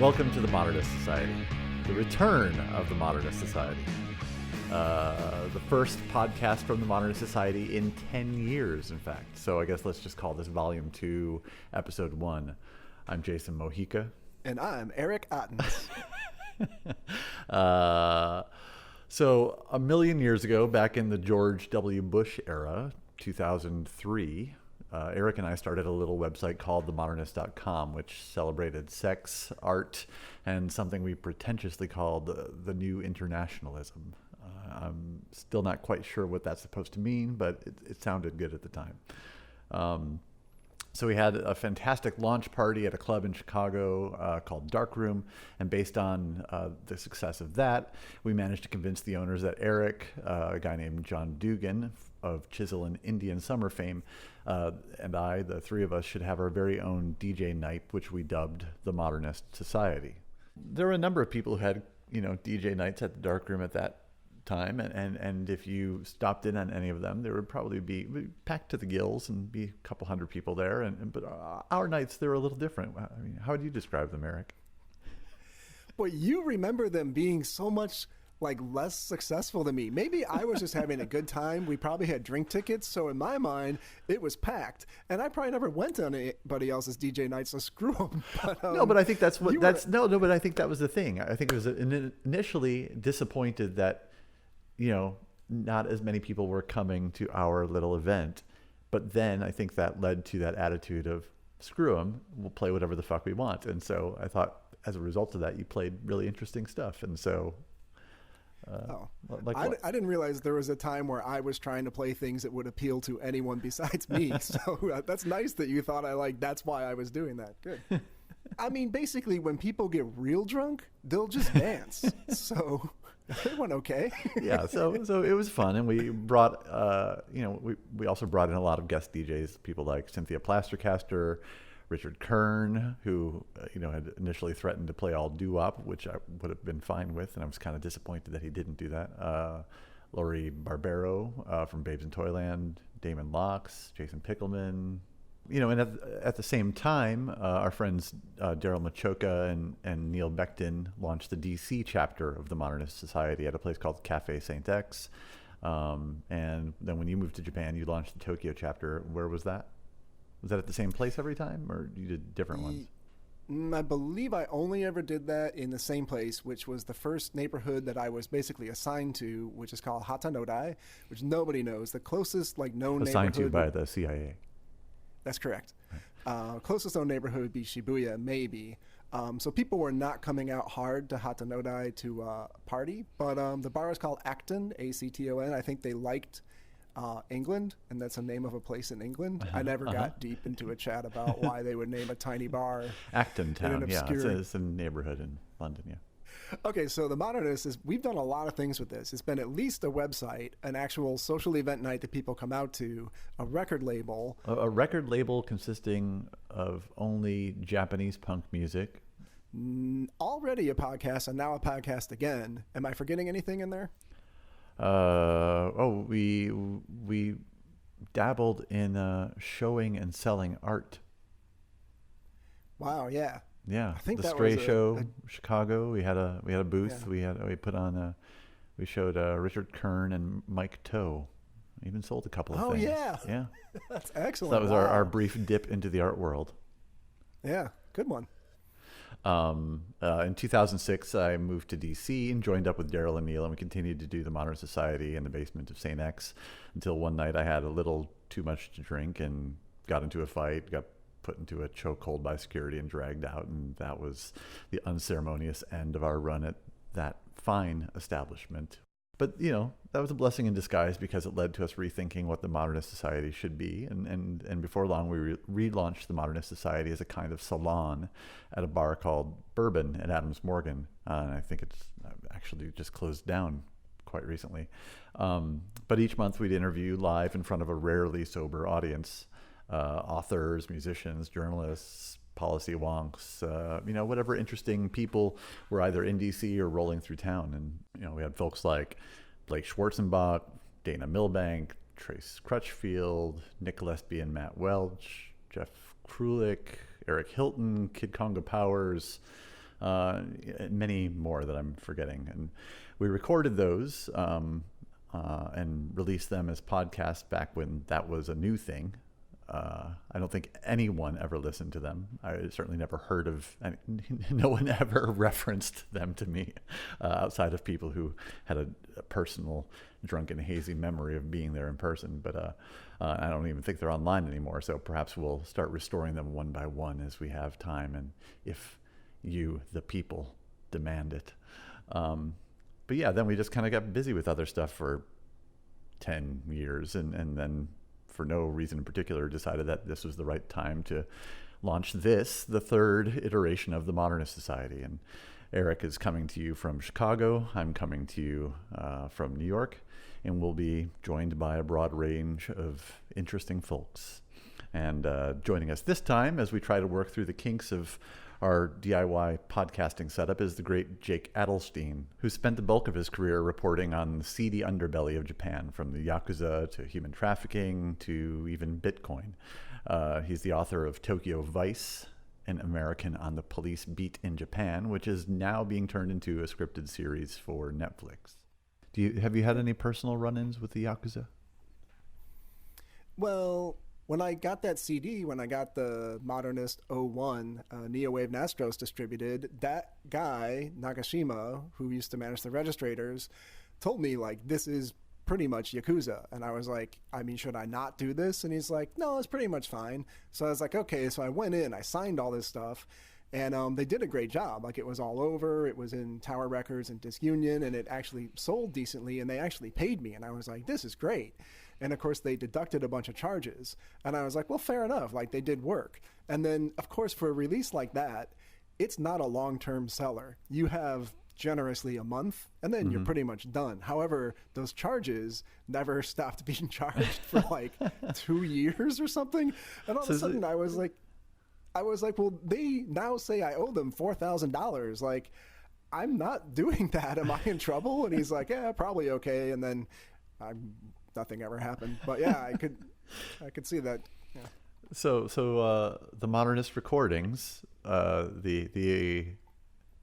Welcome to the Modernist Society, the return of the Modernist Society. The first podcast from the Modernist Society in 10 years, in fact. So I guess let's just call this Volume 2, Episode 1. I'm Jason Mojica. And I'm Eric Ottens. So a million years ago, back in the George W. Bush era, 2003, Eric and I started a little website called themodernist.com, which celebrated sex, art, and something we pretentiously called the new internationalism. I'm still not quite sure what that's supposed to mean, but it sounded good at the time. So we had a fantastic launch party at a club in Chicago called Darkroom, and based on the success of that, we managed to convince the owners that Eric, a guy named John Dugan of Chisel and Indian Summer fame, and I, the three of us, should have our very own DJ night, which we dubbed the Modernist Society. There were a number of people who had, DJ nights at the Darkroom at that time, and if you stopped in on any of them, there would probably be packed to the gills and be a couple hundred people there. But our nights, they were a little different. I mean, how would you describe them, Eric? Well, you remember them being so much less successful than me. Maybe I was just having a good time. We probably had drink tickets, so in my mind, it was packed. And I probably never went to anybody else's DJ night, so screw them. But I think that's what that's no. But I think that was the thing. I think it was initially disappointed that not as many people were coming to our little event. But then I think that led to that attitude of screw them, we'll play whatever the fuck we want. And so I thought as a result of that, you played really interesting stuff. And so I didn't realize there was a time where I was trying to play things that would appeal to anyone besides me. So that's nice that you thought that's why I was doing that. Good. I mean, basically, when people get real drunk, they'll just dance. So it went okay. Yeah, so it was fun, and we brought, we also brought in a lot of guest DJs, people like Cynthia Plastercaster, Richard Kern, who had initially threatened to play all doo-wop, which I would have been fine with, and I was kind of disappointed that he didn't do that. Lori Barbero from Babes in Toyland, Damon Locks, Jason Pickelman. And at the same time, our friends Daryl Machoka and Neil Becton launched the DC chapter of the Modernist Society at a place called Cafe Saint X. And then when you moved to Japan, you launched the Tokyo chapter. Where was that? Was that at the same place every time, or you did different ones? I believe I only ever did that in the same place, which was the first neighborhood that I was basically assigned to, which is called Hatanodai, which nobody knows. The closest known neighborhood. Assigned to by the CIA. That's correct. Closest known neighborhood would be Shibuya, maybe. So people were not coming out hard to Hatanodai to party, but the bar is called Acton, A-C-T-O-N. I think they liked England, and that's the name of a place in England. I never got deep into a chat about why they would name a tiny bar Acton Town, yeah. It's a neighborhood in London, yeah. Okay, so the Modernist we've done a lot of things with this. It's been at least a website, an actual social event night that people come out to, a record label. A record label consisting of only Japanese punk music. Already a podcast, and now a podcast again. Am I forgetting anything in there? We dabbled in showing and selling art. Wow, yeah. Yeah, I think the that Stray was Show, Chicago. We had a booth. Yeah. We showed Richard Kern and Mike Toe. Even sold a couple of things. Yeah. Yeah. That's excellent. So that was our brief dip into the art world. Yeah, good one. In 2006, I moved to DC and joined up with Daryl and Neil, and we continued to do the Modern Society in the basement of St. X until one night I had a little too much to drink and got into a fight, got put into a chokehold by security and dragged out, and that was the unceremonious end of our run at that fine establishment. But, that was a blessing in disguise because it led to us rethinking what the Modernist Society should be. And before long, we relaunched the Modernist Society as a kind of salon at a bar called Bourbon at Adams Morgan. And I think it's actually just closed down quite recently. But each month we'd interview live in front of a rarely sober audience, authors, musicians, journalists, policy wonks, whatever interesting people were either in DC or rolling through town. And, we had folks like Blake Schwarzenbach, Dana Milbank, Trace Crutchfield, Nick Gillespie and Matt Welch, Jeff Krulik, Eric Hilton, Kid Conga Powers, many more that I'm forgetting. And we recorded those and released them as podcasts back when that was a new thing. I don't think anyone ever listened to them. I certainly never heard of, no one ever referenced them to me outside of people who had a personal drunken hazy memory of being there in person. But I don't even think they're online anymore. So perhaps we'll start restoring them one by one as we have time and if you, the people, demand it. But yeah, then we just kind of got busy with other stuff for 10 years and then for no reason in particular, decided that this was the right time to launch this, the third iteration of the Modernist Society. And Eric is coming to you from Chicago. I'm coming to you from New York, and we'll be joined by a broad range of interesting folks. And joining us this time as we try to work through the kinks of our DIY podcasting setup is the great Jake Adelstein, who spent the bulk of his career reporting on the seedy underbelly of Japan, from the Yakuza to human trafficking to even Bitcoin. He's the author of Tokyo Vice, an American on the police beat in Japan, which is now being turned into a scripted series for Netflix. Have you had any personal run-ins with the Yakuza? Well, when I got that CD, when I got the Modernist 01 Neo-Wave Nastros distributed, that guy, Nagashima, who used to manage the registrators, told me, like, this is pretty much Yakuza. And I was like, I mean, should I not do this? And he's like, no, it's pretty much fine. So I was like, okay. So I went in, I signed all this stuff, and they did a great job. Like, it was all over. It was in Tower Records and Disc Union, and it actually sold decently, and they actually paid me. And I was like, this is great. And of course, they deducted a bunch of charges. And I was like, well, fair enough. Like, they did work. And then, of course, for a release like that, it's not a long-term seller. You have generously a month, and then you're pretty much done. However, those charges never stopped being charged for like 2 years or something. And all of a sudden, I was like, well, they now say I owe them $4,000. Like, I'm not doing that. Am I in trouble? And he's like, yeah, probably okay. And then nothing ever happened. But yeah, I could see that. Yeah. So the Modernist Recordings, the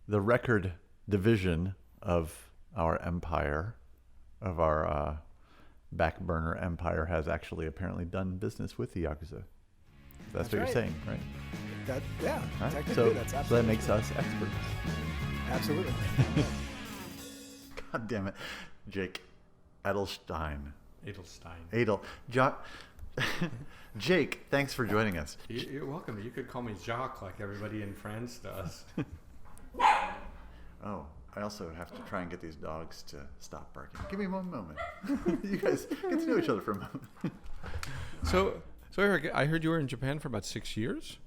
record division of our empire, of our back burner empire, has actually apparently done business with the Yakuza. That's what you're saying, right? Yeah. Right. Technically, that's absolutely so that makes us experts. Absolutely. God damn it, Jake Adelstein. Jake, thanks for joining us. You're welcome. You could call me Jacques like everybody in France does. Oh, I also have to try and get these dogs to stop barking. Give me one moment. You guys get to know each other for a moment. So Eric, I heard you were in Japan for about 6 years?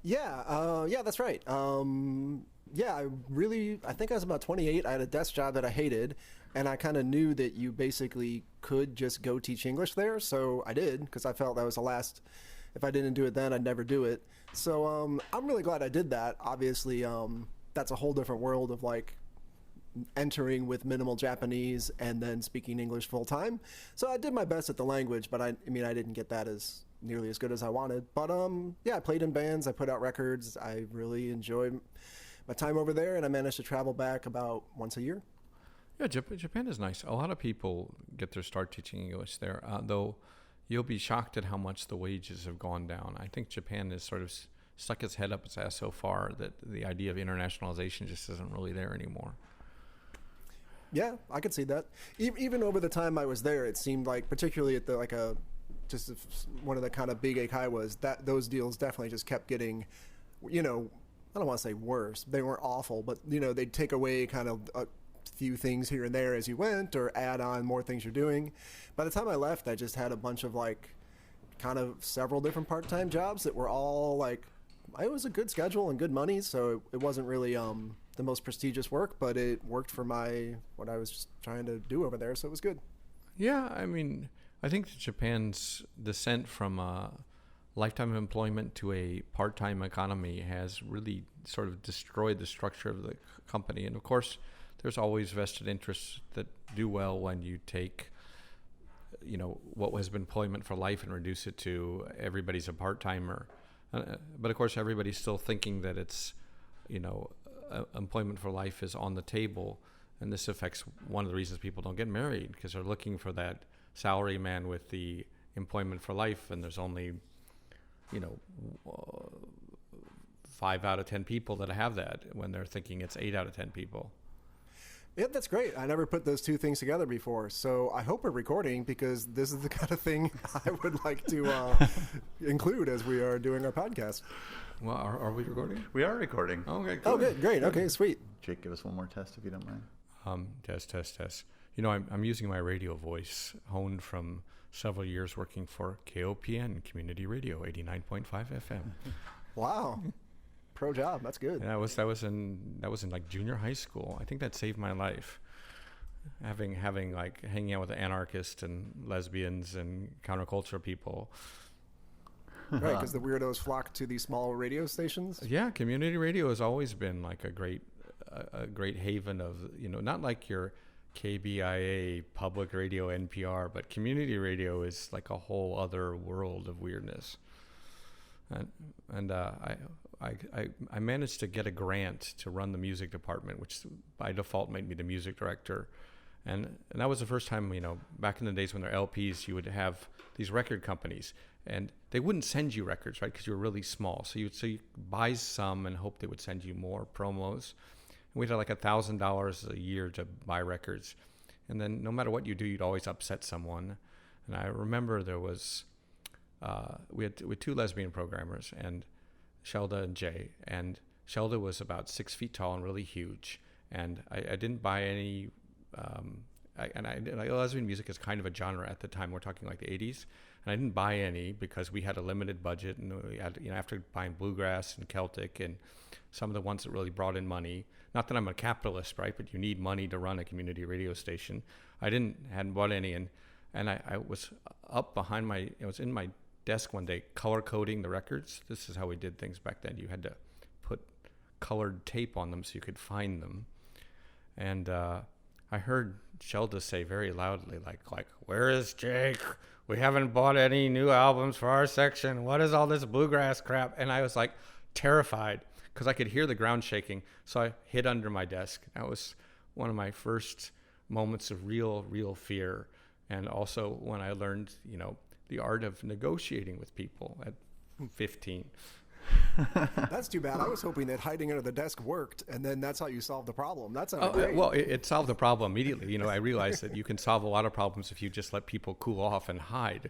Yeah, that's right. I think I was about 28. I had a desk job that I hated, and I kind of knew that you basically could just go teach English there. So I did, because I felt that was the last, if I didn't do it then, I'd never do it. So I'm really glad I did that. Obviously, that's a whole different world of like entering with minimal Japanese and then speaking English full time. So I did my best at the language, but I mean, I didn't get that as nearly as good as I wanted. But I played in bands, I put out records. I really enjoyed my time over there, and I managed to travel back about once a year. Yeah, Japan is nice. A lot of people get their start teaching English there, though you'll be shocked at how much the wages have gone down. I think Japan has sort of stuck its head up its ass so far that the idea of internationalization just isn't really there anymore. Yeah, I could see that. Even over the time I was there, it seemed like, particularly at one of the kind of big Eikai was that those deals definitely just kept getting, I don't want to say worse. They weren't awful, but they'd take away kind of a few things here and there as you went, or add on more things you're doing. By the time I left, I just had a bunch of like kind of several different part-time jobs that were all like, it was a good schedule and good money, so it wasn't really the most prestigious work, but it worked for what I was just trying to do over there, so it was good. Yeah, I mean, I think that Japan's descent from lifetime of employment to a part-time economy has really sort of destroyed the structure of the company. And of course, there's always vested interests that do well when you take, what has been employment for life and reduce it to everybody's a part-timer. But of course, everybody's still thinking that it's, employment for life is on the table, and this affects one of the reasons people don't get married, because they're looking for that salary man with the employment for life, and there's only, 5 out of 10 people that have that, when they're thinking it's 8 out of 10 people. Yeah, that's great. I never put those two things together before. So I hope we're recording, because this is the kind of thing I would like to include as we are doing our podcast. Well, are we recording? We are recording. Okay, Oh, good. good. Great. Okay, sweet. Jake, give us one more test if you don't mind. Test. I'm using my radio voice, honed from several years working for KOPN Community Radio 89.5 FM. Wow. Pro job. That's good. And that was in like junior high school. I think that saved my life. Having like hanging out with anarchists and lesbians and counterculture people. Right, because the weirdos flock to these small radio stations. Yeah, community radio has always been like a great haven of, not like your KBIA public radio NPR, but community radio is like a whole other world of weirdness. And I managed to get a grant to run the music department, which by default made me the music director. And that was the first time, back in the days when there were LPs, you would have these record companies, and they wouldn't send you records, right? Because you were really small. So you buy some and hope they would send you more promos. And we'd have like $1,000 a year to buy records. And then no matter what you do, you'd always upset someone. And I remember there was, we had 2 lesbian programmers, and Shelda and Jay. And Shelda was about 6 feet tall and really huge. And I didn't buy any, lesbian music is kind of a genre at the time. We're talking like the 80s. And I didn't buy any because we had a limited budget, and we had, after buying bluegrass and Celtic and some of the ones that really brought in money. Not that I'm a capitalist, right? But you need money to run a community radio station. Hadn't bought any, and I was up behind I was in my desk one day color coding the records. This is how we did things back then. You had to put colored tape on them so you could find them. And I heard Shelda say very loudly, like, "Where is Jake? We haven't bought any new albums for our section. What is all this bluegrass crap?" And I was like terrified because I could hear the ground shaking. So I hid under my desk. That was one of my first moments of real fear. And also when I learned, the art of negotiating with people at 15. That's too bad. I was hoping that hiding under the desk worked, and then that's how you solved the problem. That's great. Well, it solved the problem immediately. I realized that you can solve a lot of problems if you just let people cool off and hide.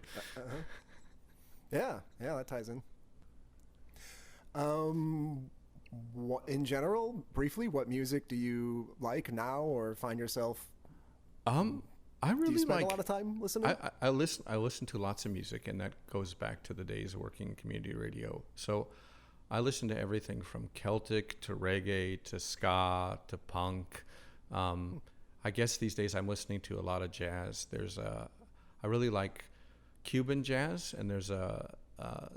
Yeah, that ties in. In general, briefly, what music do you like now, or find yourself? I really do you spend like a lot of time listening? I listen to lots of music, and that goes back to the days of working in community radio. So I listen to everything from Celtic to reggae to ska to punk. I guess these days I'm listening to a lot of jazz. I really like Cuban jazz, and there's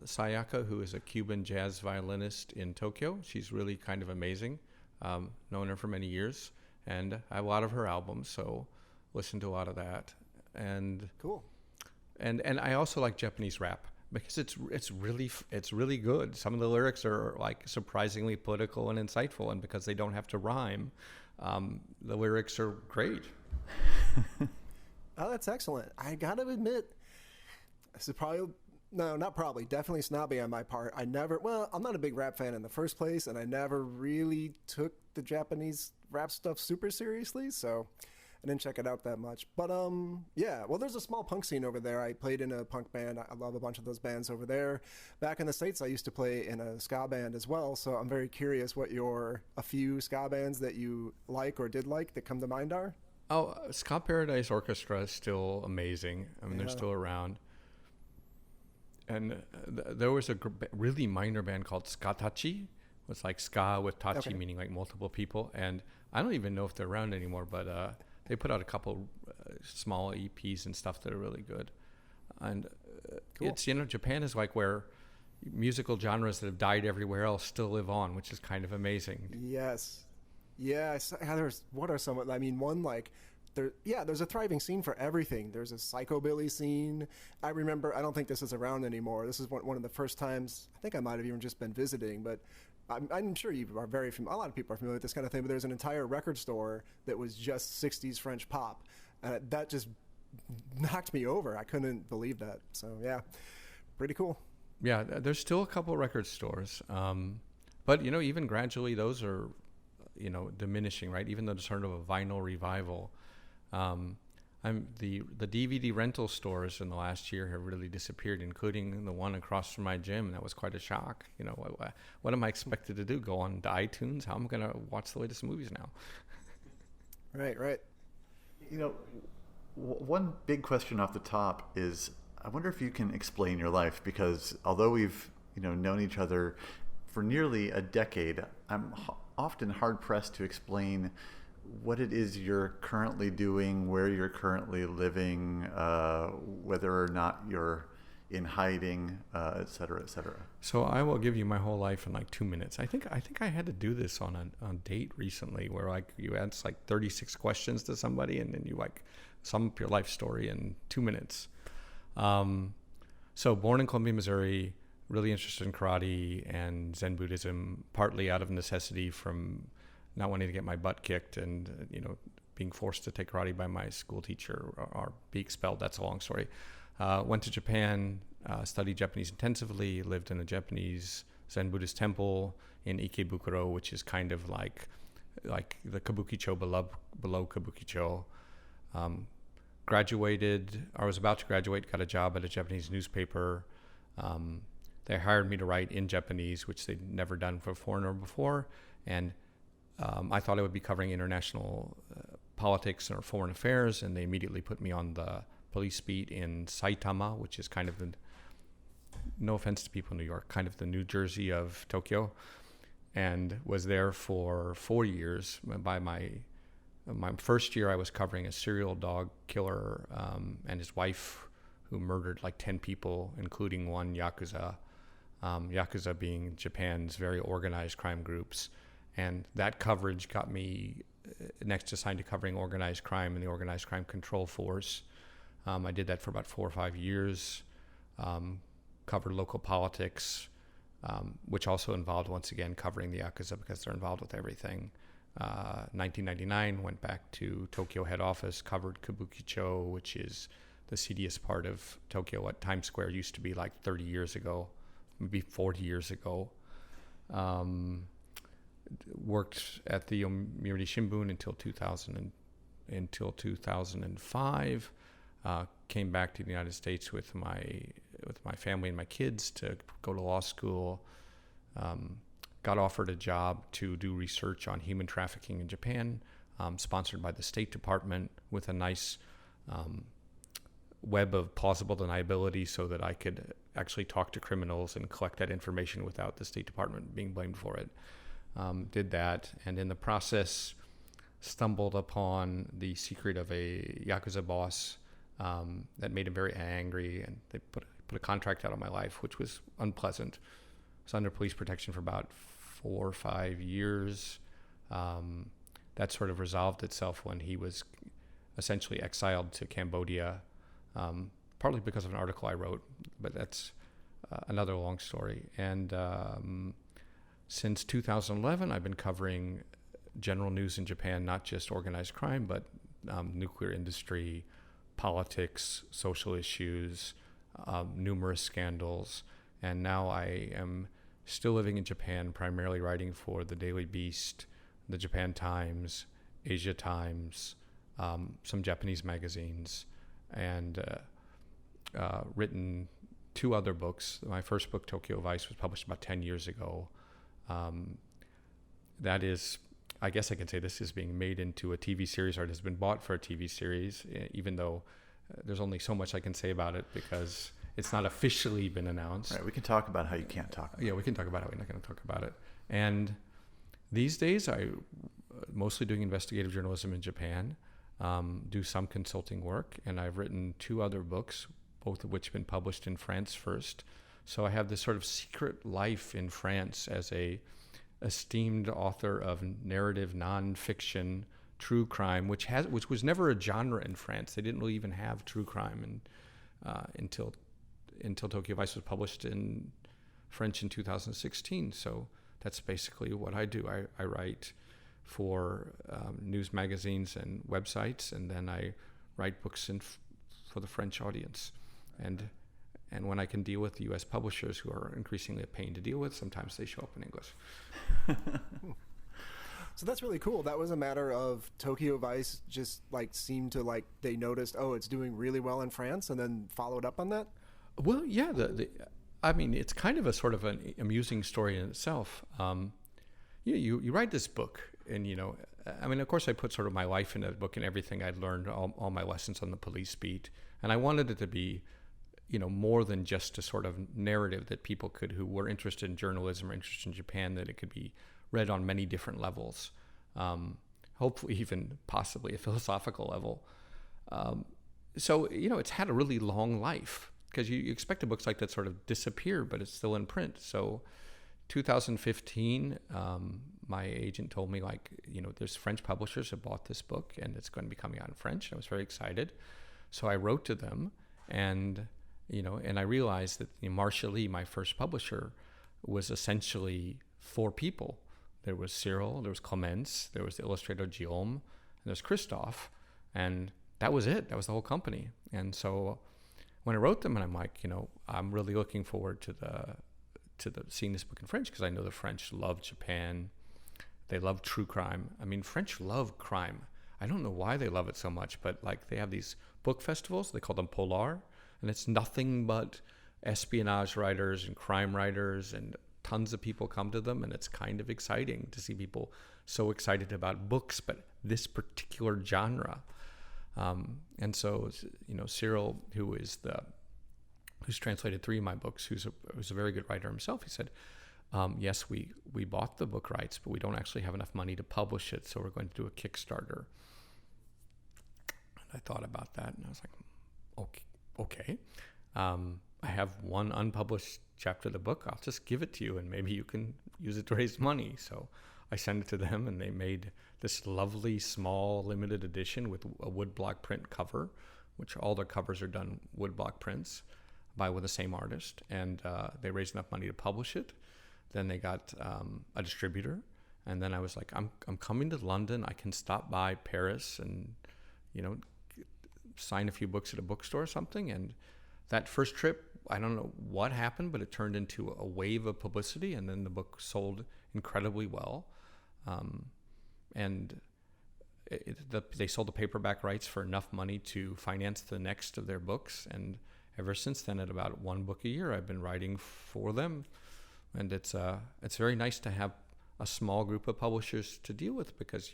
Sayaka, who is a Cuban jazz violinist in Tokyo. She's really kind of amazing. Known her for many years, and I have a lot of her albums, so listen to a lot of that. And cool. And I also like Japanese rap because it's really good. Some of the lyrics are like surprisingly political and insightful, and because they don't have to rhyme, the lyrics are great. Oh, that's excellent. I gotta admit, this is definitely snobby on my part. I'm not a big rap fan in the first place, and I never really took the Japanese rap stuff super seriously, so I didn't check it out that much. But there's a small punk scene over there. I played in a punk band. I love a bunch of those bands over there. Back in the States, I used to play in a ska band as well, so I'm very curious what a few ska bands that you like or did like that come to mind are. Oh, Ska Paradise Orchestra is still amazing. I mean, they're still around. And there was a really minor band called Skatachi. It's like ska with tachi, meaning like multiple people. And I don't even know if they're around anymore, but they put out a couple small EPs and stuff that are really good. And cool. It's, Japan is like where musical genres that have died everywhere else still live on, which is kind of amazing. Yes. What are some? I mean, one like there's a thriving scene for everything. There's a psychobilly scene. I remember, I don't think this is around anymore. This is one of the first times, I think I might have even just been visiting, but I'm sure you are very familiar. A lot of people are familiar with this kind of thing, but there's an entire record store that was just 60s French pop. That just knocked me over. I couldn't believe that. So yeah, pretty cool. Yeah, there's still a couple record stores. But, even gradually those are, diminishing, right? Even though there's sort of a vinyl revival. The DVD rental stores in the last year have really disappeared, including the one across from my gym. That was quite a shock. What am I expected to do? Go on to iTunes? How am I going to watch the latest movies now? Right. One big question off the top is, I wonder if you can explain your life, because although we've known each other for nearly a decade, I'm often hard pressed to explain what it is you're currently doing, where you're currently living, whether or not you're in hiding, et cetera, et cetera. So I will give you my whole life in like 2 minutes. I think I had to do this on a date recently, where like you answer like 36 questions to somebody, and then you like sum up your life story in 2 minutes. So born in Columbia, Missouri, really interested in karate and Zen Buddhism, partly out of necessity from not wanting to get my butt kicked and, being forced to take karate by my school teacher or be expelled. That's a long story. Went to Japan, studied Japanese intensively, lived in a Japanese Zen Buddhist temple in Ikebukuro, which is kind of like the Kabukicho below Kabukicho. Graduated, or was about to graduate, got a job at a Japanese newspaper. They hired me to write in Japanese, which they'd never done for a foreigner before. And I thought I would be covering international politics or foreign affairs, and they immediately put me on the police beat in Saitama, which is kind of no offense to people in New York, kind of the New Jersey of Tokyo, and was there for 4 years. By my first year, I was covering a serial dog killer and his wife, who murdered like 10 people, including one Yakuza. Yakuza being Japan's very organized crime groups. And that coverage got me next assigned to covering organized crime and the Organized Crime Control Force. I did that for about 4 or 5 years, covered local politics, which also involved, once again, covering the Yakuza because they're involved with everything. 1999, went back to Tokyo head office, covered Kabukicho, which is the seediest part of Tokyo, what Times Square used to be like 30 years ago, maybe 40 years ago. Worked at the Yomiuri Shimbun until 2005. Came back to the United States with my family and my kids to go to law school. Got offered a job to do research on human trafficking in Japan, sponsored by the State Department, with a nice web of plausible deniability so that I could actually talk to criminals and collect that information without the State Department being blamed for it. Did that, and in the process stumbled upon the secret of a Yakuza boss that made him very angry, and they put a contract out on my life, which was unpleasant. I was under police protection for about 4 or 5 years. That sort of resolved itself when he was essentially exiled to Cambodia, partly because of an article I wrote, but that's another long story. And since 2011, I've been covering general news in Japan, not just organized crime, but nuclear industry, politics, social issues, numerous scandals. And now I am still living in Japan, primarily writing for the Daily Beast, the Japan Times, Asia Times, some Japanese magazines, and written 2 other books. My first book, Tokyo Vice, was published about 10 years ago. That is, I guess I can say this is being made into a TV series, or it has been bought for a TV series, even though there's only so much I can say about it because it's not officially been announced. Right, we can talk about how you can't talk about it. Yeah, we can talk about it. We're not going to talk about it. And these days, I mostly doing investigative journalism in Japan, do some consulting work, and I've written 2 other books, both of which have been published in France first. So I have this sort of secret life in France as a esteemed author of narrative nonfiction true crime, which was never a genre in France. They didn't really even have true crime until Tokyo Vice was published in French in 2016. So that's basically what I do. I write for news magazines and websites, and then I write books for the French audience. And when I can deal with U.S. publishers who are increasingly a pain to deal with, sometimes they show up in English. So that's really cool. That was a matter of Tokyo Vice just like seemed to like they noticed, oh, it's doing really well in France, and then followed up on that. Well, yeah. I mean, it's kind of a sort of an amusing story in itself. You write this book, and I mean, of course, I put sort of my life in that book and everything I'd learned, all my lessons on the police beat, and I wanted it to be, more than just a sort of narrative that people who were interested in journalism or interested in Japan, that it could be read on many different levels, hopefully even possibly a philosophical level. So, it's had a really long life, because you expect a books like that sort of disappear, but it's still in print. So 2015, my agent told me, there's French publishers have bought this book and it's going to be coming out in French. I was very excited. So I wrote to them, and I realized that Marshall Lee, my first publisher, was essentially 4 people. There was Cyril, there was Clemence, there was the illustrator Guillaume, and there's Christophe, and that was it. That was the whole company. And so when I wrote them, and I'm like, I'm really looking forward to the seeing this book in French, because I know the French love Japan. They love true crime. I mean, French love crime. I don't know why they love it so much, but they have these book festivals. They call them Polar, and it's nothing but espionage writers and crime writers, and tons of people come to them, and it's kind of exciting to see people so excited about books, but this particular genre. And so, Cyril, who's translated 3 of my books, who's a very good writer himself, he said, yes, we bought the book rights, but we don't actually have enough money to publish it, so we're going to do a Kickstarter. And I thought about that, and I was like, okay. I have one unpublished chapter of the book. I'll just give it to you, and maybe you can use it to raise money. So I sent it to them, and they made this lovely, small, limited edition with a woodblock print cover, which all their covers are done woodblock prints with the same artist. And they raised enough money to publish it. Then they got a distributor. And then I was like, I'm coming to London. I can stop by Paris and, sign a few books at a bookstore or something. And that first trip, I don't know what happened, but it turned into a wave of publicity, and then the book sold incredibly well. And they sold the paperback rights for enough money to finance the next of their books. And ever since then, at about 1 book a year, I've been writing for them. And it's very nice to have a small group of publishers to deal with, because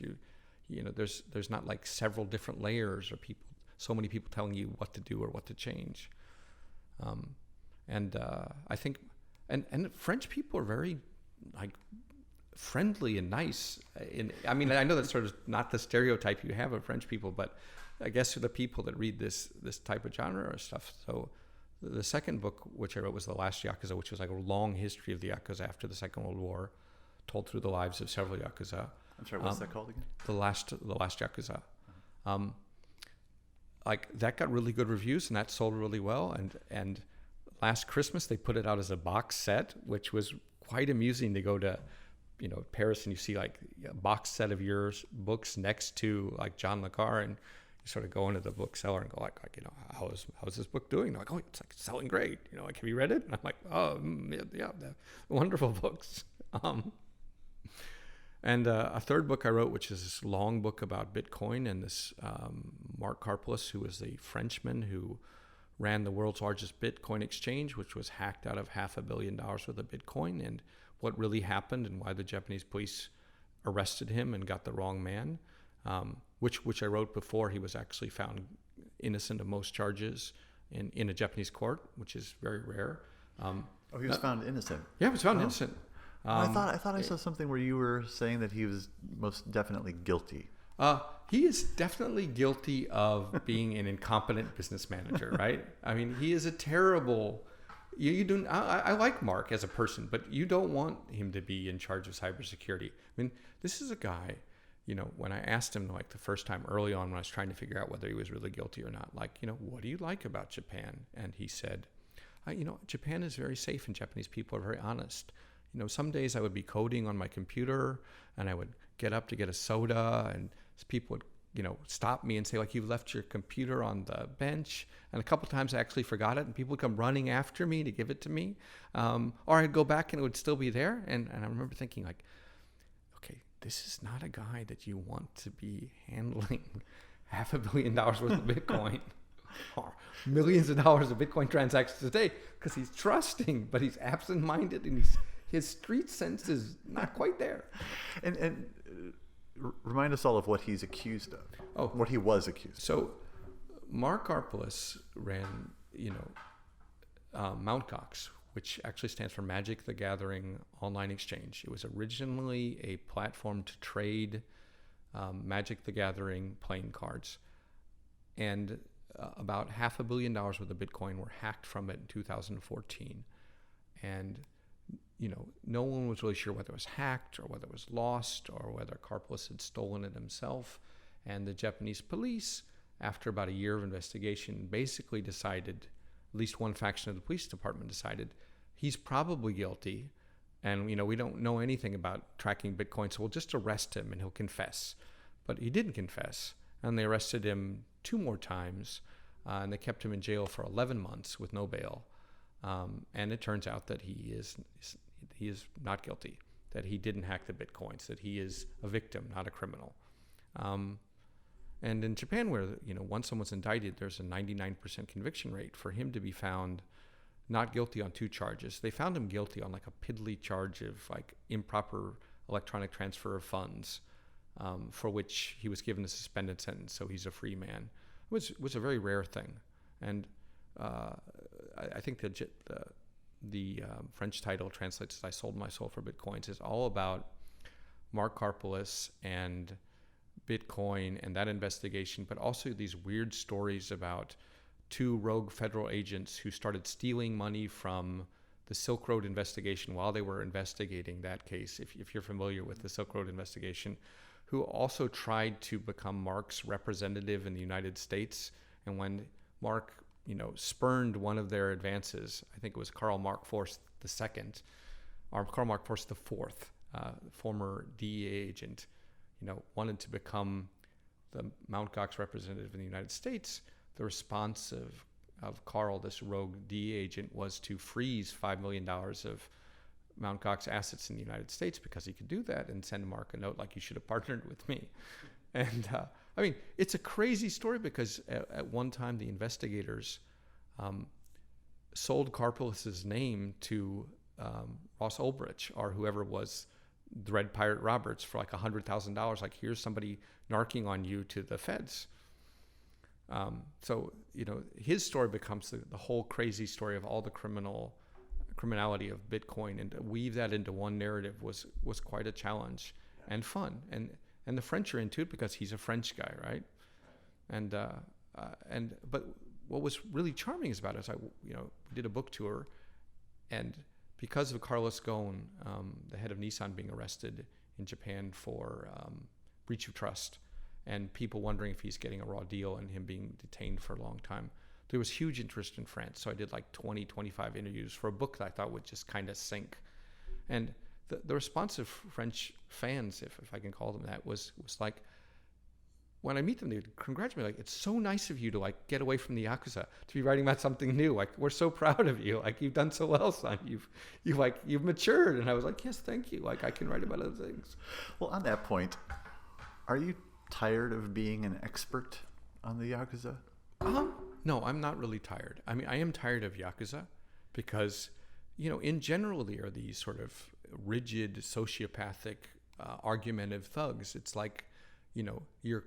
there's not like several different layers or so many people telling you what to do or what to change. I think, and French people are very friendly and nice. I mean, I know that's sort of not the stereotype you have of French people, but I guess the people that read this type of genre or stuff. So the second book, which I wrote, was The Last Yakuza, which was like a long history of the Yakuza after the Second World War, told through the lives of several Yakuza. I'm sorry, what's that called again? The Last Yakuza. That got really good reviews, and that sold really well. And last Christmas they put it out as a box set, which was quite amusing to go to, Paris, and you see like a box set of your books next to like John Le Carre, and you sort of go into the bookseller and go how's this book doing? They're like, it's like selling great. Have you read it? And I'm like, yeah, wonderful books. And a third book I wrote, which is this long book about Bitcoin, and this Markopolos, who was the Frenchman who ran the world's largest Bitcoin exchange, which was hacked out of $500 million worth of Bitcoin, and what really happened and why the Japanese police arrested him and got the wrong man, which I wrote before he was actually found innocent of most charges in a Japanese court, which is very rare. He was found innocent? Yeah, he was found innocent. I thought I saw something where you were saying that he was most definitely guilty. He is definitely guilty of being an incompetent business manager, right? I mean, he is a terrible. You do. I like Mark as a person, but you don't want him to be in charge of cybersecurity. I mean, this is a guy. When I asked him the first time early on when I was trying to figure out whether he was really guilty or not, what do you like about Japan? And he said, Japan is very safe and Japanese people are very honest. some days I would be coding on my computer, and I would get up to get a soda, and people would, stop me and say, like, you've left your computer on the bench. And a couple times I actually forgot it, and people would come running after me to give it to me. Or I'd go back and it would still be there. And I remember thinking, like, okay, this is not a guy that you want to be handling $500 million worth of Bitcoin or millions of dollars of Bitcoin transactions today, because he's trusting, but he's absent-minded, and his street sense is not quite there. And remind us all of what he's accused of. What he was accused of. So Markopolos ran, Mt. Gox, which actually stands for Magic the Gathering Online Exchange. It was originally a platform to trade Magic the Gathering playing cards. And about $500 million worth of Bitcoin were hacked from it in 2014. And, no one was really sure whether it was hacked or whether it was lost or whether Karpolis had stolen it himself. And the Japanese police, after about a year of investigation, basically decided, at least one faction of the police department decided, he's probably guilty. And, we don't know anything about tracking Bitcoin, so we'll just arrest him and he'll confess. But he didn't confess. And they arrested him 2 more times, and they kept him in jail for 11 months with no bail. And it turns out that he is not guilty, that he didn't hack the Bitcoins, that he is a victim, not a criminal. And in Japan, where, once someone's indicted, there's a 99% conviction rate. For him to be found not guilty on 2 charges, they found him guilty on like a piddly charge of like improper electronic transfer of funds, for which he was given a suspended sentence, so he's a free man. It was a very rare thing. And I think the French title translates as "I sold my soul for Bitcoins" is all about Mark Karpolis and Bitcoin and that investigation, but also these weird stories about 2 rogue federal agents who started stealing money from the Silk Road investigation while they were investigating that case, if you're familiar with the Silk Road investigation, who also tried to become Mark's representative in the United States. And when Mark, spurned one of their advances, I think it was Karl Marx II, or Karl Marx IV, former DEA agent, wanted to become the Mt. Gox representative in the United States. The response of Karl, this rogue DEA agent, was to freeze $5 million of Mt. Gox assets in the United States because he could do that, and send Mark a note like, you should have partnered with me. And it's a crazy story, because at one time the investigators sold Karpolis' name to Ross Ulbricht, or whoever was Dread Pirate Roberts, for like $100,000. Like, here's somebody narking on you to the feds. So his story becomes the whole crazy story of all the criminality of Bitcoin, and to weave that into one narrative was quite a challenge and fun. And the French are into it because he's a French guy, right? But what was really charming is about it is we did a book tour, and because of Carlos Ghosn, the head of Nissan, being arrested in Japan for breach of trust, and people wondering if he's getting a raw deal, and him being detained for a long time, there was huge interest in France. So I did like 25 interviews for a book that I thought would just kind of sink. And the response of French fans, if I can call them that, was like, when I meet them, they would congratulate me, like, it's so nice of you to like get away from the Yakuza, to be writing about something new. Like, we're so proud of you. Like, you've done so well, son. You've matured. And I was like, yes, thank you. Like, I can write about other things. Well, on that point, are you tired of being an expert on the Yakuza? No, I'm not really tired. I mean, I am tired of Yakuza because, in general, they are these sort of rigid, sociopathic, argumentative thugs. It's like, your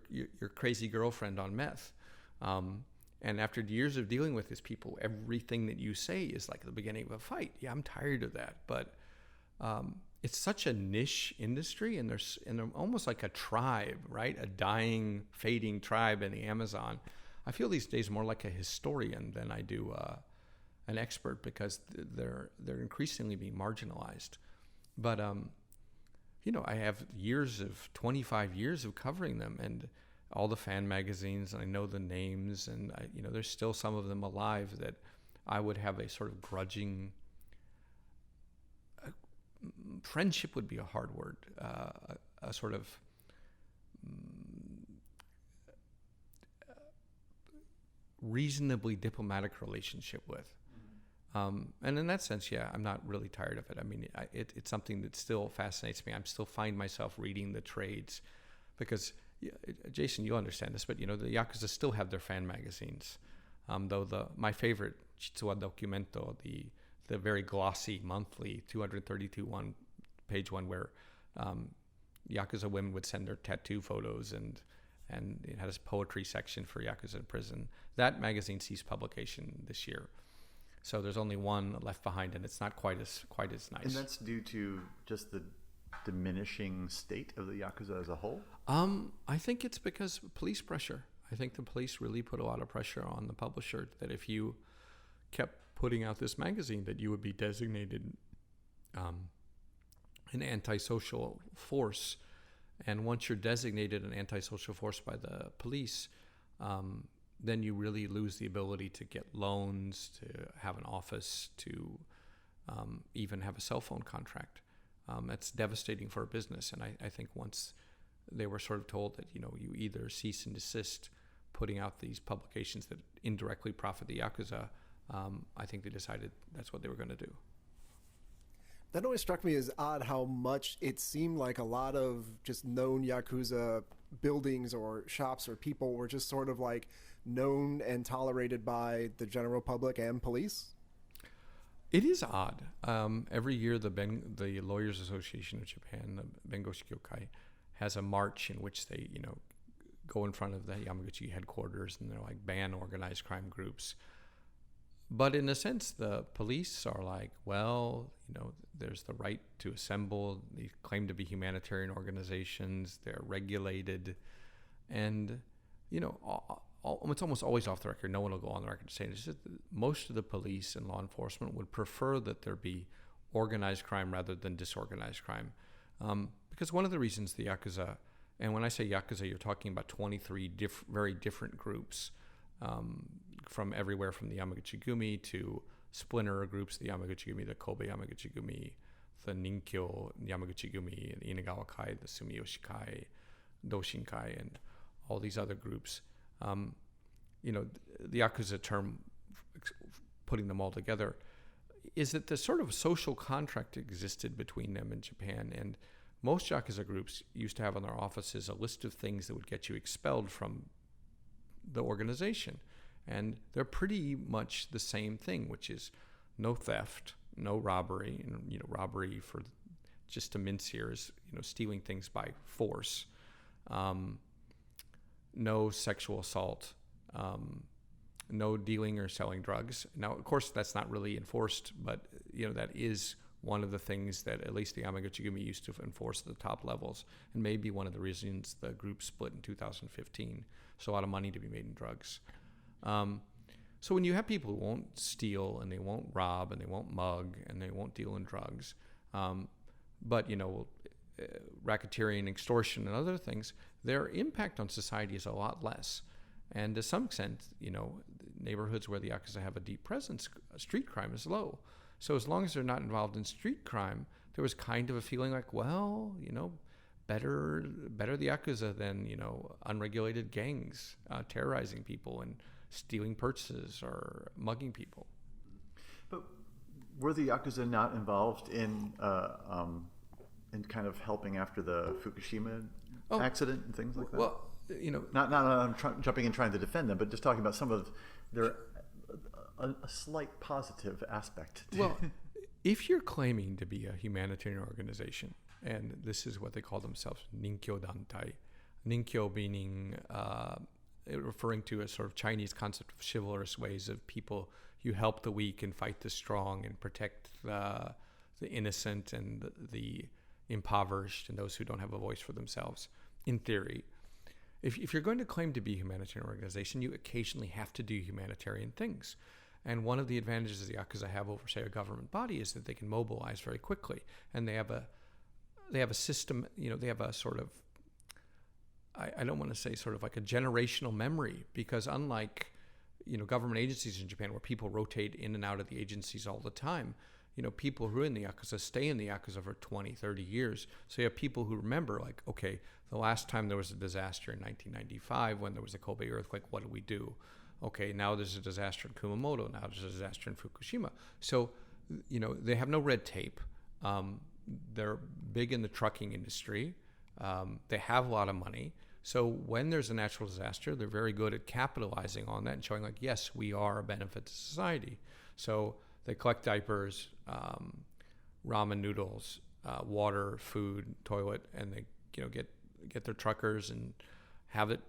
crazy girlfriend on meth. And after years of dealing with these people, everything that you say is like the beginning of a fight. Yeah, I'm tired of that. But it's such a niche industry, and they're almost like a tribe, right? A dying, fading tribe in the Amazon. I feel these days more like a historian than I do an expert, because they're increasingly being marginalized. But I have 25 years of covering them, and all the fan magazines, and I know the names, and there's still some of them alive that I would have a sort of grudging. friendship would be a hard word, a sort of reasonably diplomatic relationship with. And in that sense, yeah, I'm not really tired of it. I mean, it's something that still fascinates me. I'm still find myself reading the trades because, Jason, you understand this, but, the Yakuza still have their fan magazines. Though my favorite, Chitsuwa Documento, the very glossy monthly 232 page one where Yakuza women would send their tattoo photos and it had a poetry section for Yakuza in prison. That magazine ceased publication this year. So there's only one left behind, and it's not quite as nice. And that's due to just the diminishing state of the Yakuza as a whole? I think it's because of police pressure. I think the police really put a lot of pressure on the publisher that if you kept putting out this magazine, that you would be designated an antisocial force. And once you're designated an antisocial force by the police, then you really lose the ability to get loans, to have an office, to even have a cell phone contract. That's devastating for a business. And I think once they were sort of told that, you either cease and desist putting out these publications that indirectly profit the Yakuza, I think they decided that's what they were going to do. That always struck me as odd how much it seemed like a lot of just known Yakuza buildings or shops or people were just sort of like known and tolerated by the general public and police. It is odd. Every year, the Lawyers Association of Japan, the Bengoshi Kyokai, has a march in which they, go in front of the Yamaguchi headquarters and they're like ban organized crime groups. But in a sense, the police are like, well, there's the right to assemble. They claim to be humanitarian organizations. They're regulated. And, it's almost always off the record. No one will go on the record saying this. Most of the police and law enforcement would prefer that there be organized crime rather than disorganized crime. Because one of the reasons the Yakuza, and when I say Yakuza, you're talking about 23 very different groups, from everywhere from the Yamaguchi-gumi to splinter groups, the Yamaguchi-gumi, the Kobe Yamaguchi-gumi, the Ninkyo Yamaguchi-gumi, the Inagawa-kai, the Sumiyoshi-kai, Doshin-kai, and all these other groups. The Yakuza term, putting them all together, is that the sort of social contract existed between them in Japan, and most Yakuza groups used to have on their offices a list of things that would get you expelled from the organization. And they're pretty much the same thing, which is no theft, no robbery, robbery for just to mince here is, stealing things by force, no sexual assault, no dealing or selling drugs. Now, of course, that's not really enforced, but, that is one of the things that at least the Yamaguchi-gumi used to enforce at the top levels, and maybe one of the reasons the group split in 2015. So a lot of money to be made in drugs. So when you have people who won't steal and they won't rob and they won't mug and they won't deal in drugs, but racketeering, extortion, and other things, their impact on society is a lot less. And to some extent, neighborhoods where the Yakuza have a deep presence, street crime is low. So as long as they're not involved in street crime, there was kind of a feeling like, well, better the Yakuza than, unregulated gangs terrorizing people and stealing purchases or mugging people. But were the Yakuza not involved in kind of helping after the Fukushima accident and things like that? Well, not jumping in trying to defend them, but just talking about some of their a slight positive aspect. Well, if you're claiming to be a humanitarian organization, and this is what they call themselves, Ninkyo Dantai, Ninkyo meaning referring to a sort of Chinese concept of chivalrous ways of people, you help the weak and fight the strong and protect the innocent and the impoverished and those who don't have a voice for themselves, in theory. If you're going to claim to be a humanitarian organization, you occasionally have to do humanitarian things. And one of the advantages the Yakuza have over, say, a government body is that they can mobilize very quickly. And they have a system, they have a sort of, I don't want to say sort of like a generational memory, because unlike, government agencies in Japan where people rotate in and out of the agencies all the time, people who are in the Yakuza stay in the Yakuza for 20, 30 years. So you have people who remember, like, okay, the last time there was a disaster in 1995 when there was a Kobe earthquake, what did we do? Okay, now there's a disaster in Kumamoto. Now there's a disaster in Fukushima. So, they have no red tape. They're big in the trucking industry. They have a lot of money. So when there's a natural disaster, they're very good at capitalizing on that and showing, like, yes, we are a benefit to society. So they collect diapers, ramen noodles, water, food, toilet, and they get their truckers and have it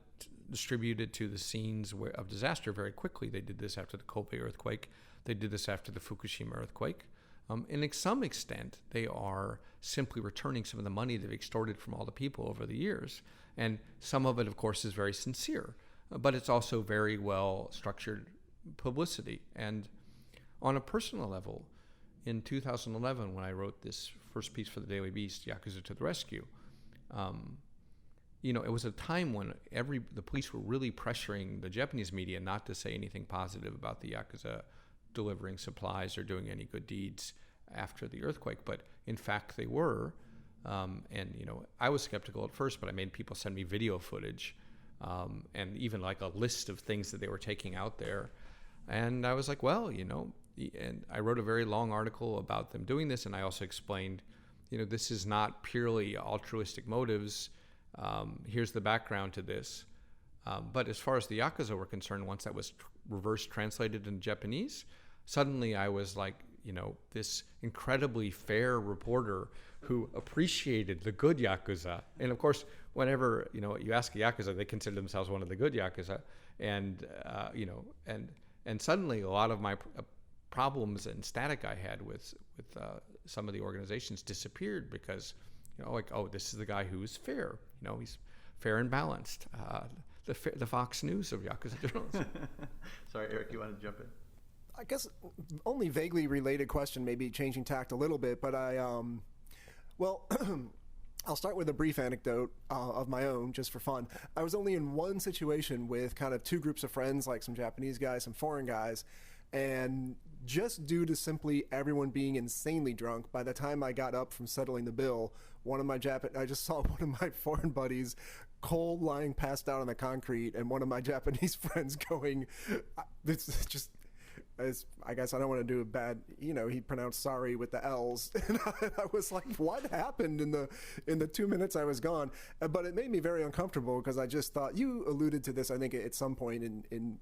distributed to the scenes of disaster very quickly. They did this after the Kobe earthquake. They did this after the Fukushima earthquake. And to some extent, they are simply returning some of the money they've extorted from all the people over the years. And some of it, of course, is very sincere, but it's also very well structured publicity. And on a personal level, in 2011, when I wrote this first piece for the Daily Beast, Yakuza to the Rescue, it was a time when the police were really pressuring the Japanese media not to say anything positive about the Yakuza delivering supplies or doing any good deeds after the earthquake. But in fact, they were. I was skeptical at first, but I made people send me video footage and even like a list of things that they were taking out there. And I was like, well, and I wrote a very long article about them doing this. And I also explained, this is not purely altruistic motives. Here's the background to this. But as far as the Yakuza were concerned, once that was reverse translated into Japanese, suddenly I was like, this incredibly fair reporter who appreciated the good Yakuza. And of course, whenever, you ask a Yakuza, they consider themselves one of the good Yakuza. And, and suddenly a lot of my problems and static I had with some of the organizations disappeared because, this is the guy who's fair. He's fair and balanced. The Fox News of Yakuza journalism. Sorry, Eric, you want to jump in? I guess only vaguely related question, maybe changing tact a little bit, but I'll start with a brief anecdote of my own, just for fun. I was only in one situation with kind of two groups of friends, like some Japanese guys, some foreign guys, and just due to simply everyone being insanely drunk, by the time I got up from settling the bill, I just saw one of my foreign buddies cold lying passed out on the concrete, and one of my Japanese friends going, I guess I don't want to do a bad, he pronounced sorry with the L's. And I was like, what happened in the 2 minutes I was gone? But it made me very uncomfortable because I just thought, you alluded to this, I think, at some point in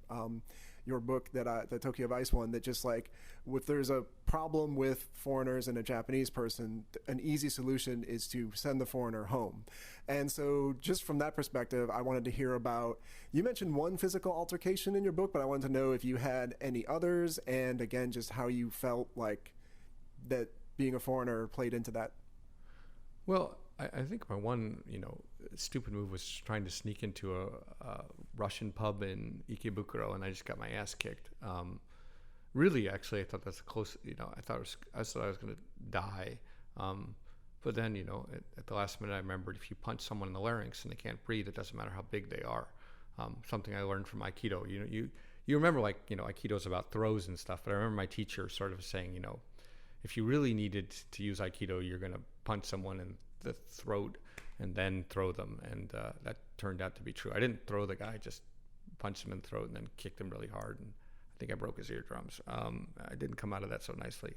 your book, the Tokyo Vice one, that just like, if there's a problem with foreigners and a Japanese person, an easy solution is to send the foreigner home. And so just from that perspective, I wanted to hear about, you mentioned one physical altercation in your book, but I wanted to know if you had any others, and again, just how you felt like that being a foreigner played into that. Well, I think my one, stupid move was trying to sneak into a Russian pub in Ikebukuro, and I just got my ass kicked. Really, actually, I thought that's close. I thought I was going to die. But then, at the last minute, I remembered if you punch someone in the larynx and they can't breathe, it doesn't matter how big they are. Something I learned from Aikido. You remember, like, Aikido's about throws and stuff. But I remember my teacher sort of saying, if you really needed to use Aikido, you're going to punch someone in the throat and then throw them. And that turned out to be true. I didn't throw the guy, just punched him in the throat and then kicked him really hard. And I think I broke his eardrums. I didn't come out of that so nicely.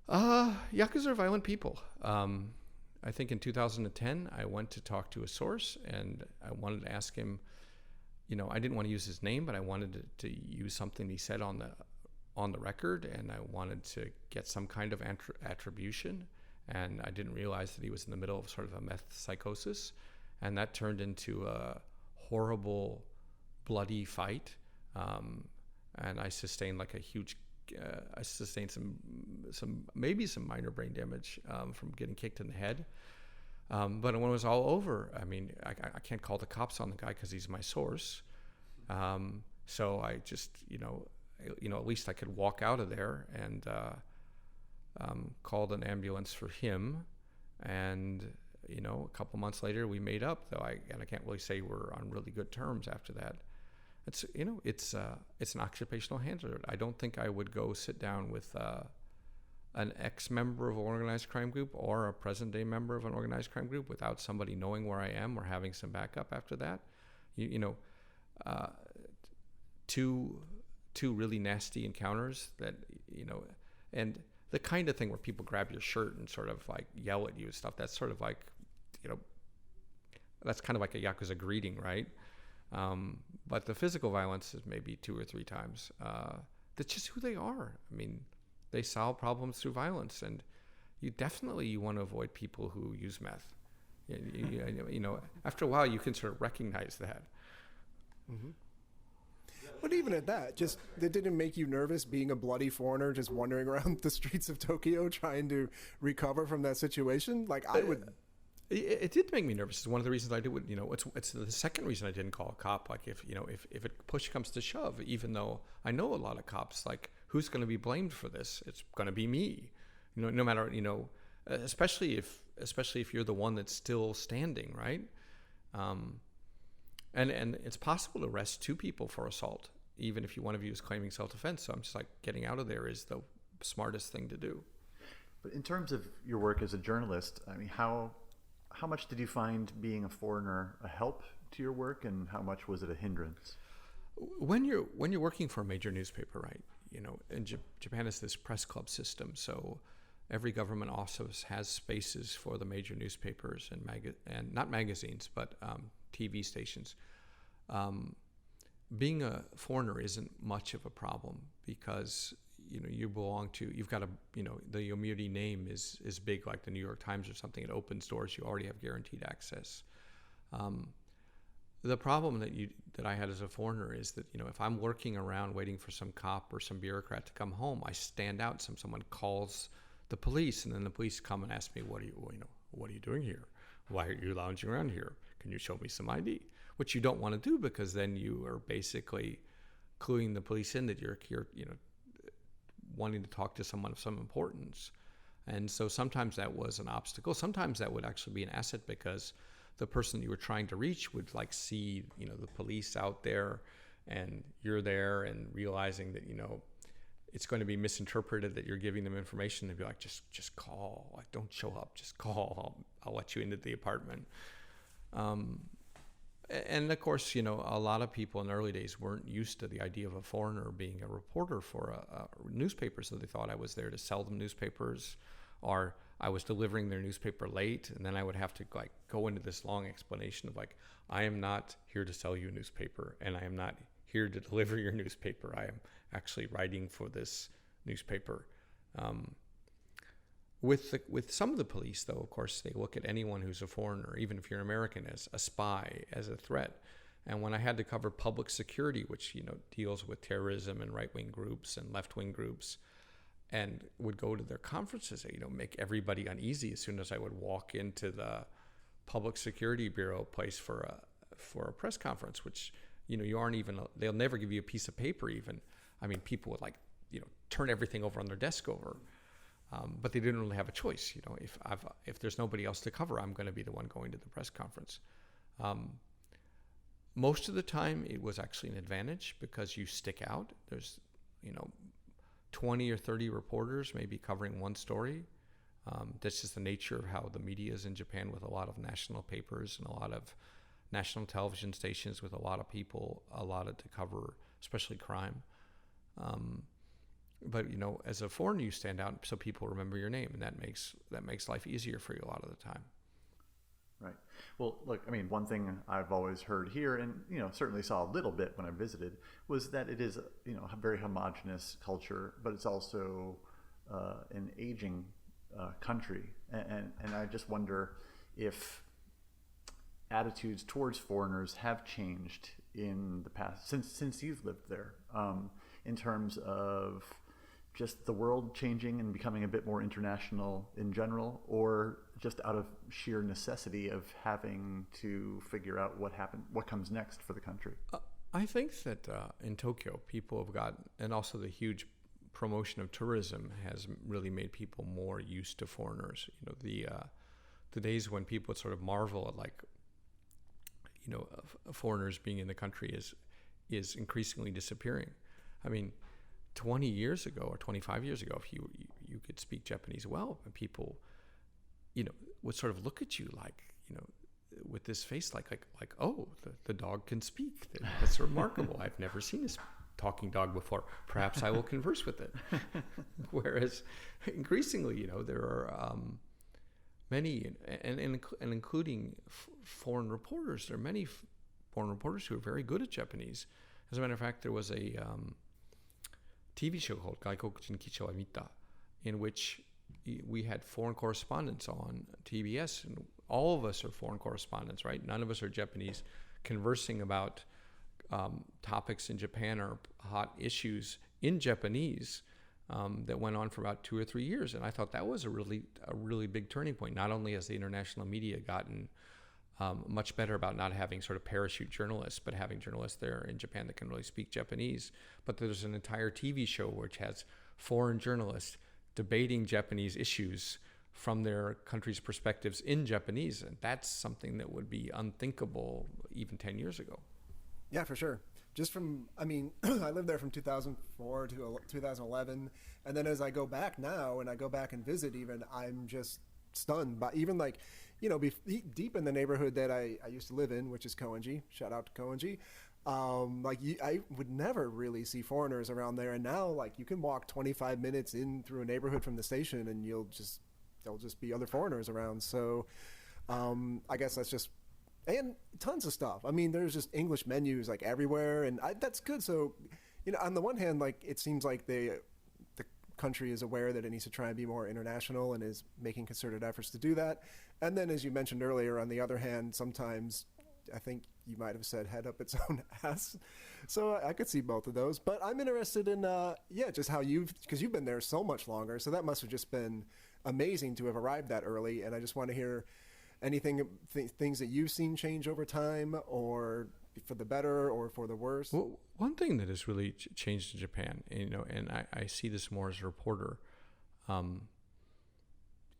Yakuza are violent people. I think in 2010, I went to talk to a source, and I wanted to ask him, I didn't want to use his name, but I wanted to use something he said on the record, and I wanted to get some kind of attribution. And I didn't realize that he was in the middle of sort of a meth psychosis, and that turned into a horrible, bloody fight. And I sustained like a huge, I sustained some minor brain damage from getting kicked in the head. But when it was all over, I mean, I can't call the cops on the guy because he's my source. So I just, at least I could walk out of there and called an ambulance for him. And, a couple months later we made up, though I can't really say we're on really good terms after that. It's an occupational hazard. I don't think I would go sit down with an ex-member of an organized crime group or a present-day member of an organized crime group without somebody knowing where I am or having some backup after that. Two really nasty encounters that, and the kind of thing where people grab your shirt and sort of like yell at you and stuff, that's sort of like, that's kind of like a Yakuza greeting, right? But the physical violence is maybe 2 or 3 times. That's just who they are. I mean, they solve problems through violence, and you want to avoid people who use meth. After a while, you can sort of recognize that. Mm-hmm. But even at that, just that didn't make you nervous being a bloody foreigner just wandering around the streets of Tokyo trying to recover from that situation? Like I would. It did make me nervous. It's one of the reasons I did. It's the second reason I didn't call a cop. Like if it push comes to shove, even though I know a lot of cops, like who's going to be blamed for this? It's going to be me. No matter especially if you're the one that's still standing, right? And it's possible to arrest 2 people for assault, even if one of you is claiming self-defense. So I'm just like, getting out of there is the smartest thing to do. But in terms of your work as a journalist, I mean, how much did you find being a foreigner a help to your work, and how much was it a hindrance? When you're working for a major newspaper, right? And Japan has this press club system, so every government office has spaces for the major newspapers and not magazines, but TV stations. Being a foreigner isn't much of a problem because you've got the Yomiuri name is big, like the New York Times or something. It opens doors. You already have guaranteed access. The problem that I had as a foreigner is that if I'm working around waiting for some cop or some bureaucrat to come home, I stand out. Someone calls the police, and then the police come and ask me, what are you doing here? Why are you lounging around here? Can you show me some ID? Which you don't want to do, because then you are basically cluing the police in that you're wanting to talk to someone of some importance. And so sometimes that was an obstacle. Sometimes that would actually be an asset, because the person you were trying to reach would see the police out there and you're there, and realizing that it's going to be misinterpreted that you're giving them information. They'd be like, just call, like, don't show up, just call, I'll let you into the apartment. And of course, a lot of people in the early days weren't used to the idea of a foreigner being a reporter for a newspaper, so they thought I was there to sell them newspapers, or I was delivering their newspaper late, and then I would have to go into this long explanation of I am not here to sell you a newspaper, and I am not here to deliver your newspaper. I am actually writing for this newspaper. With some of the police, though, of course, they look at anyone who's a foreigner, even if you're an American, as a spy, as a threat. And when I had to cover public security, which deals with terrorism and right-wing groups and left-wing groups, and would go to their conferences, make everybody uneasy as soon as I would walk into the public security bureau place for a press conference, which you aren't even. They'll never give you a piece of paper even. I mean, people would turn everything over on their desk over. But they didn't really have a choice. If there's nobody else to cover, I'm going to be the one going to the press conference. Most of the time, it was actually an advantage because you stick out. There's, 20 or 30 reporters maybe covering one story. That's just the nature of how the media is in Japan, with a lot of national papers and a lot of national television stations with a lot of people allotted to cover, especially crime. But as a foreigner, you stand out, so people remember your name, and that makes life easier for you a lot of the time. Right. Well, look, I mean, one thing I've always heard here, and certainly saw a little bit when I visited, was that it is a very homogenous culture, but it's also an aging country, and I just wonder if attitudes towards foreigners have changed in the past since you've lived there, in terms of just the world changing and becoming a bit more international in general, or just out of sheer necessity of having to figure out what comes next for the country? I think that in Tokyo, people have gotten, and also the huge promotion of tourism has really made people more used to foreigners. The days when people would sort of marvel at foreigners being in the country is increasingly disappearing. I mean, 20 years ago or 25 years ago, if you you could speak Japanese well, and people, would sort of look at you like, with this face like oh, the dog can speak. That's remarkable. I've never seen a talking dog before. Perhaps I will converse with it. Whereas increasingly, there are many, and including foreign reporters. There are many foreign reporters who are very good at Japanese. As a matter of fact, there was a TV show called Gaikokujin wa Mita, in which we had foreign correspondents on TBS, and all of us are foreign correspondents, right? None of us are Japanese, conversing about topics in Japan or hot issues in Japanese that went on for about 2 or 3 years. And I thought that was a really big turning point. Not only has the international media gotten much better about not having sort of parachute journalists, but having journalists there in Japan that can really speak Japanese, but there's an entire TV show which has foreign journalists debating Japanese issues from their country's perspectives in Japanese. And that's something that would be unthinkable even 10 years ago. Yeah, for sure. I lived there from 2004 to 2011. And then as I go back now and I go back and visit even, I'm just stunned by even deep in the neighborhood that I used to live in, which is Koenji. Shout out to Koenji. I would never really see foreigners around there. And now you can walk 25 minutes in through a neighborhood from the station and there'll just be other foreigners around. So I guess that's just, and tons of stuff. There's just English menus everywhere, and that's good. So, on the one hand, it seems like the country is aware that it needs to try and be more international and is making concerted efforts to do that. And then, as you mentioned earlier, on the other hand, sometimes I think you might have said head up its own ass. So I could see both of those. But I'm interested in, just how because you've been there so much longer. So that must have just been amazing to have arrived that early. And I just want to hear things that you've seen change over time, or for the better or for the worse. Well, one thing that has really changed in Japan, and I see this more as a reporter,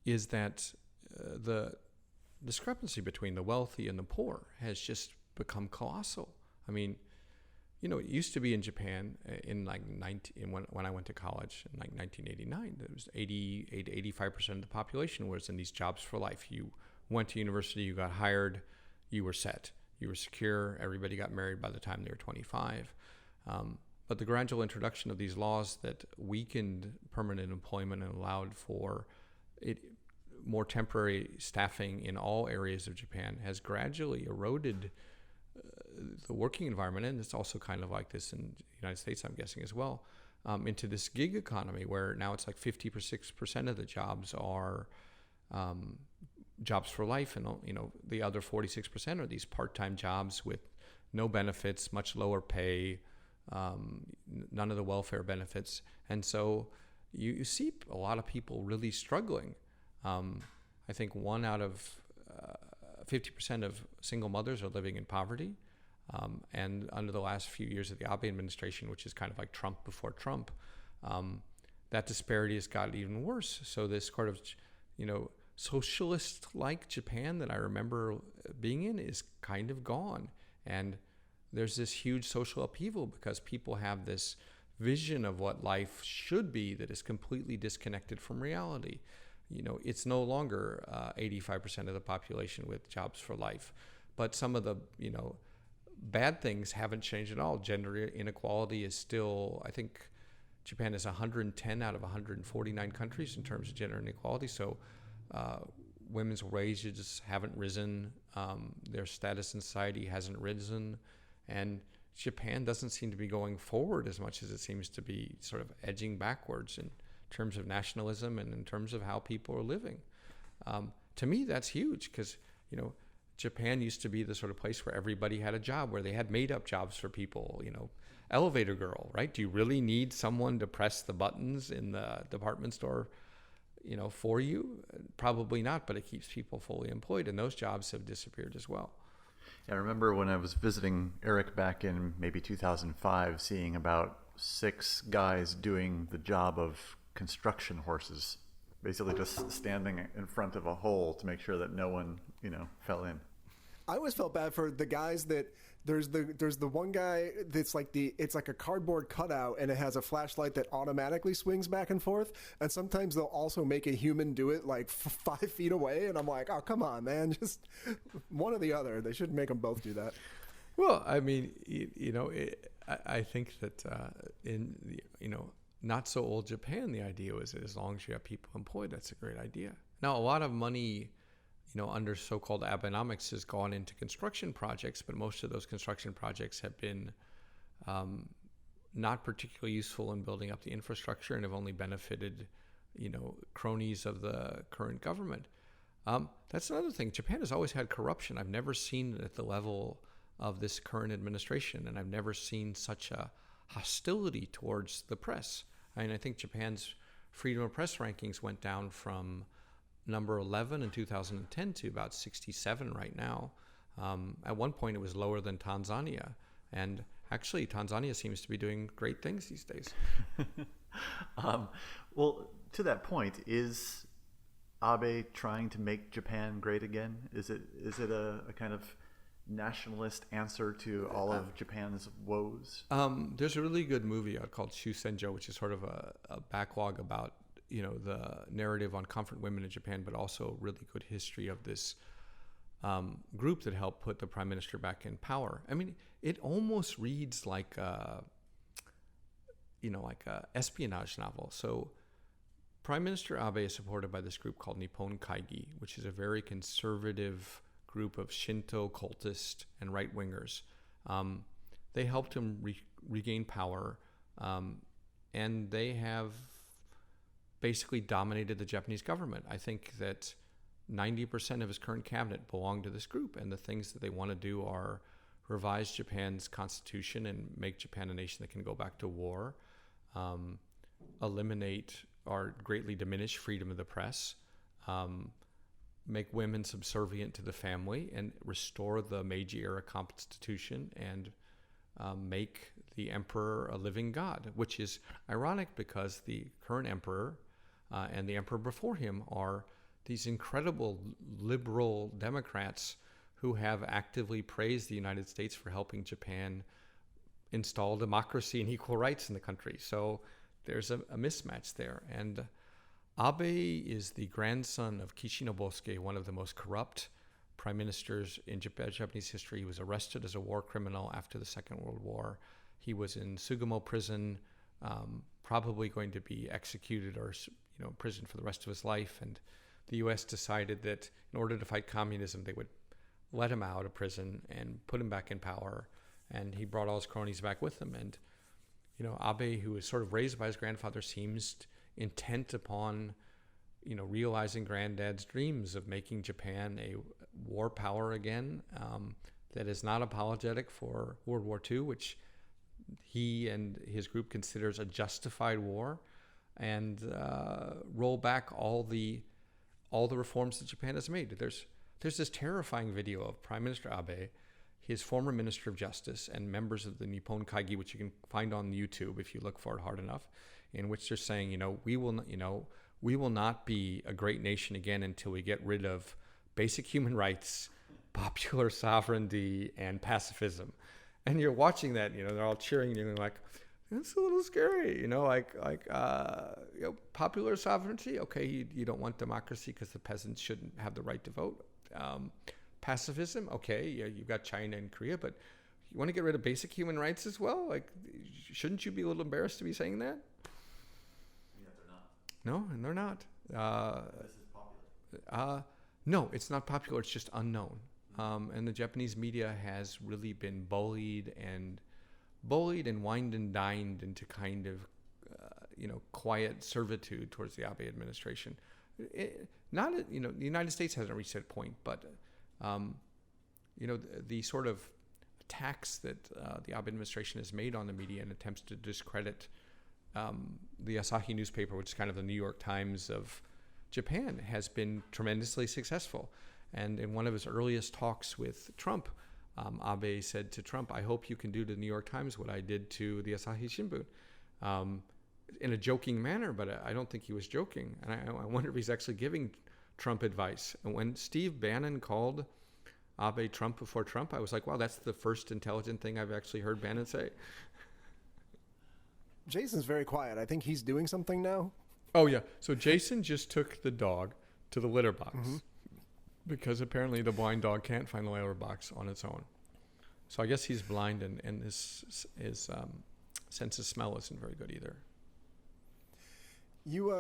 is that the discrepancy between the wealthy and the poor has just become colossal. It used to be in Japan when I went to college in 1989, there was 85% of the population was in these jobs for life. You went to university, you got hired, you were set, you were secure, everybody got married by the time they were 25. But the gradual introduction of these laws that weakened permanent employment and allowed for more temporary staffing in all areas of Japan has gradually eroded the working environment, and it's also kind of like this in the United States, I'm guessing as well, into this gig economy where now it's 56% of the jobs are jobs for life, and the other 46% are these part-time jobs with no benefits, much lower pay, none of the welfare benefits, and so you see a lot of people really struggling. I think 1 out of 50% of single mothers are living in poverty, and under the last few years of the Abe administration, which is kind of like Trump before Trump, that disparity has gotten even worse. So this sort of socialist-like Japan that I remember being in is kind of gone. And there's this huge social upheaval because people have this vision of what life should be that is completely disconnected from reality. It's no longer 85% of the population with jobs for life. But some of the, bad things haven't changed at all. Gender inequality is still, I think Japan is 110 out of 149 countries in terms of gender inequality. So women's wages haven't risen, their status in society hasn't risen, and Japan doesn't seem to be going forward as much as it seems to be sort of edging backwards in terms of nationalism and in terms of how people are living. To me, that's huge because, Japan used to be the sort of place where everybody had a job, where they had made-up jobs for people, elevator girl, right? Do you really need someone to press the buttons in the department store, for you? Probably not, but it keeps people fully employed, and those jobs have disappeared as well. I remember when I was visiting Eric back in maybe 2005, seeing about 6 guys doing the job of construction horses, basically just standing in front of a hole to make sure that no one, fell in. I always felt bad for the guys that there's the one guy that's like it's like a cardboard cutout and it has a flashlight that automatically swings back and forth, and sometimes they'll also make a human do it like 5 feet away, and I'm like, oh come on man, just one or the other. They shouldn't make them both do that. Well, I mean, I think that not so old Japan, the idea was that as long as you have people employed, that's a great idea. Now, a lot of money, under so-called Abenomics has gone into construction projects, but most of those construction projects have been not particularly useful in building up the infrastructure and have only benefited, cronies of the current government. That's another thing. Japan has always had corruption. I've never seen it at the level of this current administration, and I've never seen such a hostility towards the press. I mean, I think Japan's freedom of press rankings went down from number 11 in 2010 to about 67 right now. At one point, it was lower than Tanzania. And actually, Tanzania seems to be doing great things these days. Well, to that point, is Abe trying to make Japan great again? Is it a kind of nationalist answer to all of Japan's woes? There's a really good movie called Shusenjo, which is sort of a backlog about the narrative on comfort women in Japan, but also a really good history of this group that helped put the prime minister back in power. I mean, it almost reads like a espionage novel. So Prime Minister Abe is supported by this group called Nippon Kaigi, which is a very conservative group of Shinto cultists and right-wingers. They helped him regain power, and they have basically dominated the Japanese government. I think that 90% of his current cabinet belong to this group, and the things that they want to do are revise Japan's constitution and make Japan a nation that can go back to war, eliminate or greatly diminish freedom of the press, make women subservient to the family, and restore the Meiji-era constitution, and make the emperor a living god, which is ironic because the current emperor and the emperor before him are these incredible liberal Democrats who have actively praised the United States for helping Japan install democracy and equal rights in the country. So there's a mismatch there. And Abe is the grandson of Kishi Nobusuke, one of the most corrupt prime ministers in Japanese history. He was arrested as a war criminal after the Second World War. He was in Sugamo prison, probably going to be executed or imprisoned for the rest of his life. And the U.S. decided that in order to fight communism, they would let him out of prison and put him back in power. And he brought all his cronies back with him. And Abe, who was sort of raised by his grandfather, seems intent upon realizing granddad's dreams of making Japan a war power again, that is not apologetic for World War II, which he and his group considers a justified war, and roll back all the reforms that Japan has made. There's this terrifying video of Prime Minister Abe, his former Minister of Justice, and members of the Nippon Kaigi, which you can find on YouTube if you look for it hard enough, in which they're saying, we will not be a great nation again until we get rid of basic human rights, popular sovereignty, and pacifism. And you're watching that, they're all cheering, and you're like, it's a little scary, popular sovereignty. Okay, you don't want democracy because the peasants shouldn't have the right to vote. Pacifism, okay, yeah, you've got China and Korea, but you want to get rid of basic human rights as well? Like, shouldn't you be a little embarrassed to be saying that? Yeah, they're not. No, and they're not. This is popular. No, it's not popular. It's just unknown. And the Japanese media has really been bullied and wined and dined into kind of, quiet servitude towards the Abe administration. The United States hasn't reached that point, but, the sort of attacks that the Abe administration has made on the media and attempts to discredit the Asahi newspaper, which is kind of the New York Times of Japan, has been tremendously successful. And in one of his earliest talks with Trump, Abe said to Trump, I hope you can do to the New York Times what I did to the Asahi Shimbun, in a joking manner, but I don't think he was joking. And I wonder if he's actually giving Trump advice. And when Steve Bannon called Abe Trump before Trump, I was like, wow, that's the first intelligent thing I've actually heard Bannon say. Jason's very quiet. I think he's doing something now. Oh, yeah. So Jason just took the dog to the litter box because apparently the blind dog can't find the litter box on its own. So I guess he's blind and his sense of smell isn't very good either. You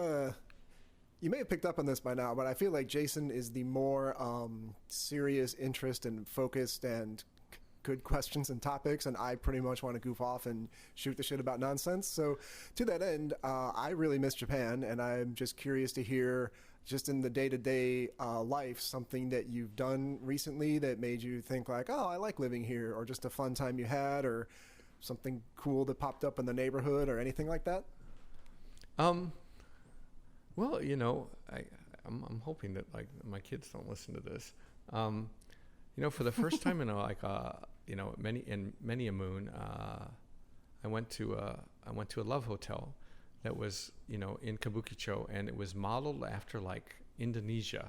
may have picked up on this by now, but I feel like Jason is the more serious interest and focused and good questions and topics, and I pretty much want to goof off and shoot the shit about nonsense. So to that end, I really miss Japan, and I'm just curious to hear, just in the day-to-day life, something that you've done recently that made you think like, oh, I like living here, or just a fun time you had, or something cool that popped up in the neighborhood, or anything like that. Well, you know, I'm hoping that like my kids don't listen to this. You know, for the first time in many a moon, I went to a love hotel that was, you know, in Kabukicho, and it was modeled after like Indonesia.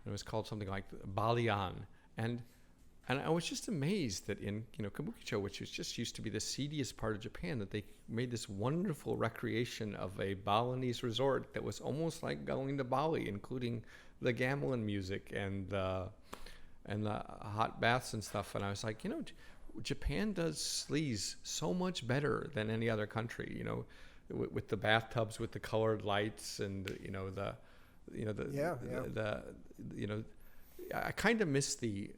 And it was called something like Balian, and I was just amazed that in, you know, Kabukicho, which was just used to be the seediest part of Japan, that they made this wonderful recreation of a Balinese resort that was almost like going to Bali, including the gamelan music and the hot baths and stuff. And I was like, you know, Japan does sleaze so much better than any other country, you know, with the bathtubs with the colored lights and, I kind of miss the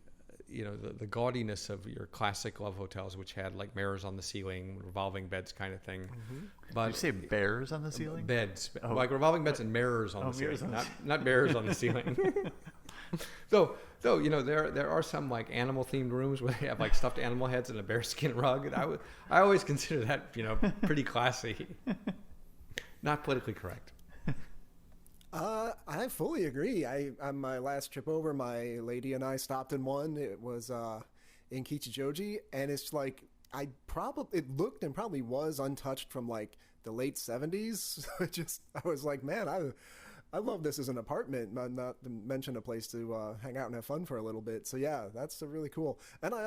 gaudiness of your classic love hotels, which had like mirrors on the ceiling, revolving beds kind of thing. Mm-hmm. But did you say bears on the ceiling? Beds, like revolving beds and mirrors on the ceiling, not bears on the ceiling. Though you know, there are some like animal themed rooms where they have like stuffed animal heads and a bearskin rug, and I always consider that, you know, pretty classy. Not politically correct. I fully agree. On my last trip over, my lady and I stopped in one. It was in Kichijoji, and it's like it looked and probably was untouched from like the late 70s. So I was like, man, I love this as an apartment, not to mention a place to hang out and have fun for a little bit. So yeah, that's really cool. And I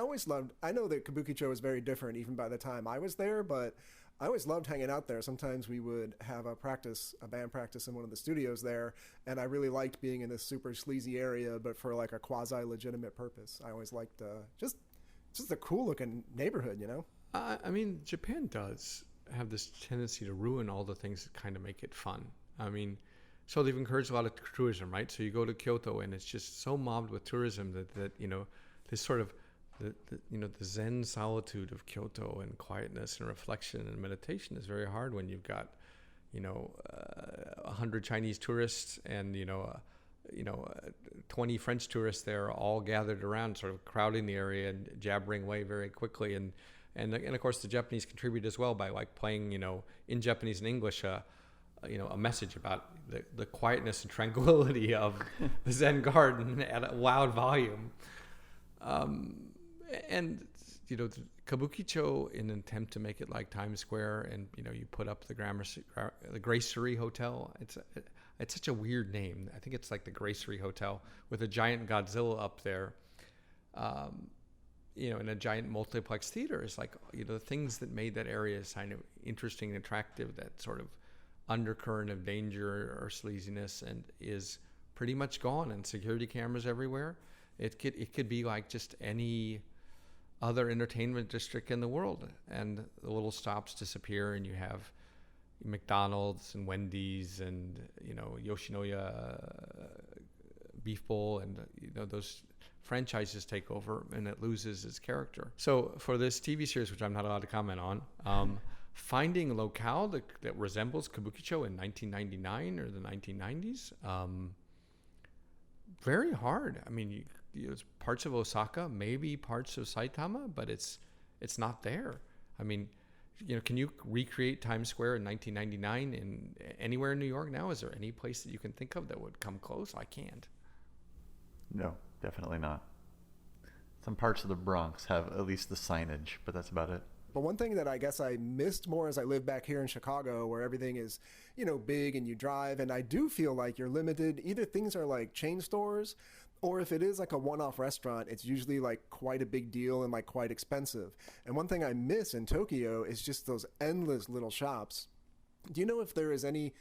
know that Kabukicho is very different even by the time I was there, but I always loved hanging out there. Sometimes we would have a band practice in one of the studios there, and I really liked being in this super sleazy area, but for like a quasi-legitimate purpose. I always liked just a cool-looking neighborhood, you know? I mean, Japan does have this tendency to ruin all the things that kind of make it fun. I mean, so they've encouraged a lot of tourism, right? So you go to Kyoto, and it's just so mobbed with tourism that you know, this sort of the Zen solitude of Kyoto and quietness and reflection and meditation is very hard when you've got, 100 Chinese tourists and 20 French tourists there, all gathered around, sort of crowding the area and jabbering away very quickly. And of course the Japanese contribute as well by like playing, in Japanese and English, a message about the quietness and tranquility of the Zen garden at a loud volume. And Kabukicho, in an attempt to make it like Times Square, and you put up the Gracery Hotel. It's such a weird name. I think it's like the Gracery Hotel with a giant Godzilla up there, in a giant multiplex theater. Is like the things that made that area kind of interesting and attractive. That sort of undercurrent of danger or sleaziness, and is pretty much gone. And security cameras everywhere. It could be like just any other entertainment district in the world, and the little stops disappear, and you have McDonald's and Wendy's and Yoshinoya Beef Bowl, and those franchises take over, and it loses its character. So for this TV series, which I'm not allowed to comment on, finding a locale that resembles Kabukicho in 1999 or the 1990s, very hard. I mean, it's parts of Osaka, maybe parts of Saitama, but it's not there. I mean, can you recreate Times Square in 1999 in anywhere in New York now? Is there any place that you can think of that would come close? I can't. No, definitely not. Some parts of the Bronx have at least the signage, but that's about it. But one thing that I guess I missed more as I live back here in Chicago, where everything is, big and you drive, and I do feel like you're limited. Either things are like chain stores, or if it is like a one-off restaurant, it's usually like quite a big deal and like quite expensive. And one thing I miss in Tokyo is just those endless little shops. Do you know if there is any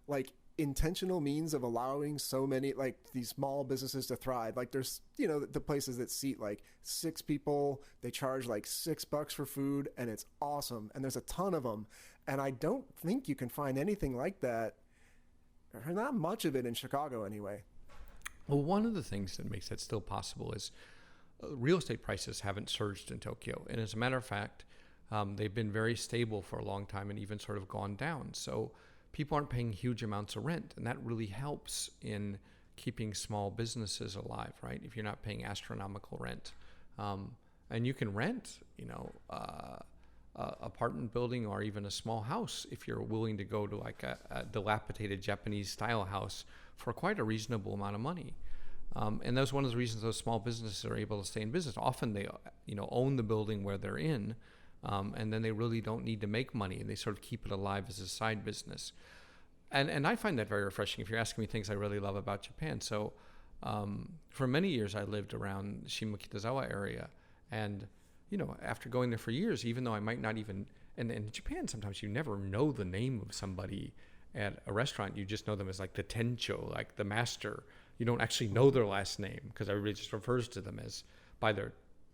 like intentional means of allowing so many like these small businesses to thrive? Like there's the places that seat like 6 people, they charge like $6 for food, and it's awesome, and there's a ton of them, and I don't think you can find anything like that, or not much of it in Chicago anyway. Well, one of the things that makes that still possible is real estate prices haven't surged in Tokyo, and as a matter of fact, they've been very stable for a long time and even sort of gone down. So people aren't paying huge amounts of rent, and that really helps in keeping small businesses alive, right? If you're not paying astronomical rent. And you can rent, apartment building or even a small house if you're willing to go to like a dilapidated Japanese style house for quite a reasonable amount of money. And that's one of the reasons those small businesses are able to stay in business. Often they, own the building where they're in, and then they really don't need to make money, and they sort of keep it alive as a side business. And I find that very refreshing if you're asking me things I really love about Japan. So for many years, I lived around Shimokitazawa area. And, after going there for years, even though I might not even, and in Japan, sometimes you never know the name of somebody at a restaurant. You just know them as like the tencho, like the master. You don't actually know their last name because everybody just refers to them as by their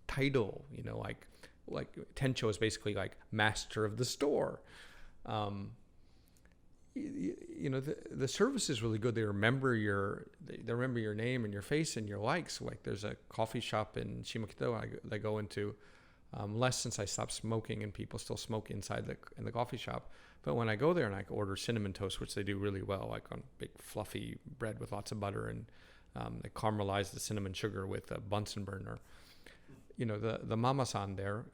title, like tencho is basically like master of the store. The service is really good. They remember your name and your face and your likes. Like there's a coffee shop in Shimokita I go into, less since I stopped smoking, and people still smoke inside in the coffee shop. But when I go there and I order cinnamon toast, which they do really well, like on big fluffy bread with lots of butter, and they caramelize the cinnamon sugar with a Bunsen burner. The mama-san there,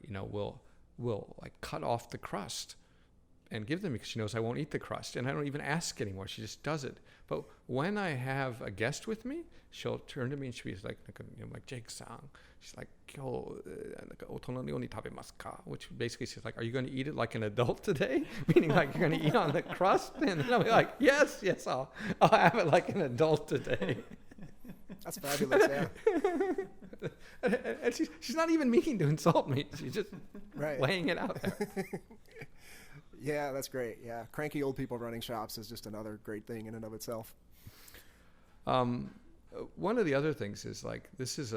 will like cut off the crust and give them because she knows I won't eat the crust. And I don't even ask anymore. She just does it. But when I have a guest with me, she'll turn to me and she'll be like Jake-san. She's like, otono ni oni tabemasu ka? Which basically she's like, are you going to eat it like an adult today? Meaning like you're going to eat on the crust? And then I'll be like, yes, I'll have it like an adult today. That's fabulous, yeah. And she's not even meaning to insult me. She's just laying it out there. Yeah, that's great. Yeah, cranky old people running shops is just another great thing in and of itself. One of the other things is like, this is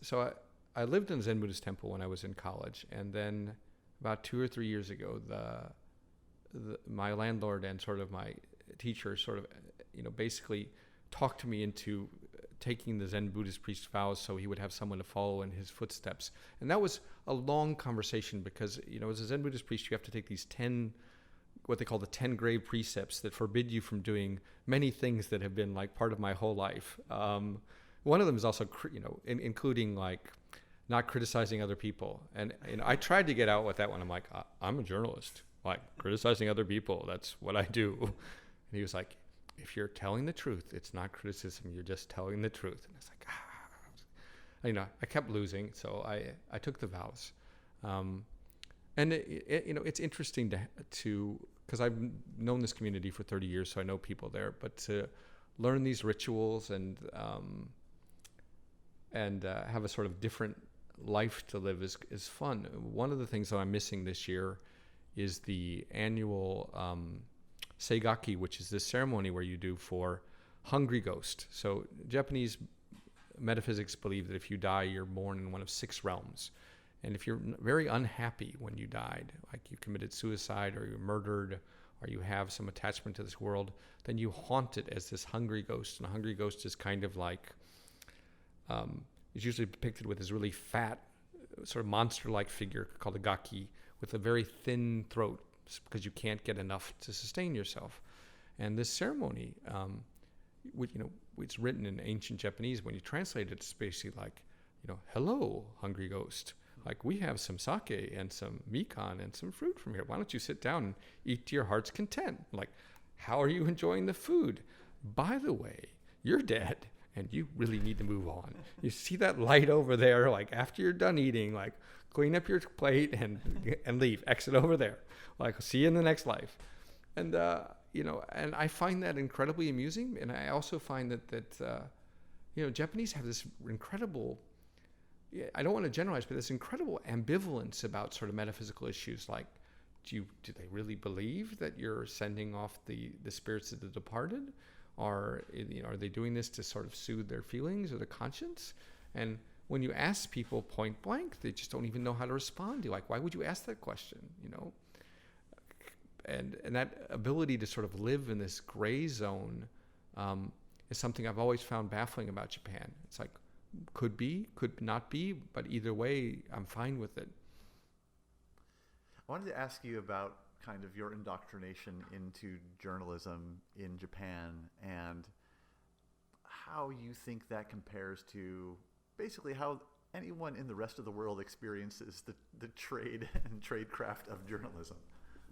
so I lived in a Zen Buddhist temple when I was in college, and then about 2 or 3 years ago, my landlord and sort of my teacher sort of, basically talked to me into taking the Zen Buddhist priest vows so he would have someone to follow in his footsteps. And that was a long conversation because, as a Zen Buddhist priest, you have to take these 10, what they call the 10 grave precepts that forbid you from doing many things that have been like part of my whole life. One of them is also, including like not criticizing other people. And I tried to get out with that one. I'm like, I'm a journalist. Like criticizing other people, that's what I do. And he was like, if you're telling the truth, it's not criticism. You're just telling the truth. And it's like, I kept losing, so I took the vows. And it's interesting to because I've known this community for 30 years, so I know people there. But to learn these rituals and have a sort of different life to live is fun. One of the things that I'm missing this year is the annual Seigaki, which is this ceremony where you do for hungry ghost. So Japanese metaphysics believe that if you die, you're born in one of 6 realms. And if you're very unhappy when you died, like you committed suicide or you murdered or you have some attachment to this world, then you haunt it as this hungry ghost. And a hungry ghost is kind of like, it's usually depicted with this really fat, sort of monster-like figure called a gaki with a very thin throat, because you can't get enough to sustain yourself. And this ceremony, which, it's written in ancient Japanese, when you translate it, it's basically like, hello, hungry ghost. Like, we have some sake and some mikan and some fruit from here. Why don't you sit down and eat to your heart's content? Like, how are you enjoying the food? By the way, you're dead and you really need to move on. You see that light over there, like after you're done eating, like clean up your plate and leave, exit over there. Like, see you in the next life. And, and I find that incredibly amusing. And I also find that Japanese have this incredible, I don't want to generalize, but this incredible ambivalence about sort of metaphysical issues. Like, do they really believe that you're sending off the spirits of the departed? Or, are they doing this to sort of soothe their feelings or the conscience? And when you ask people point blank, they just don't even know how to respond. You're like, why would you ask that question? And that ability to sort of live in this gray zone is something I've always found baffling about Japan. It's like, could be, could not be, but either way, I'm fine with it. I wanted to ask you about kind of your indoctrination into journalism in Japan and how you think that compares to basically how anyone in the rest of the world experiences the trade and tradecraft of journalism.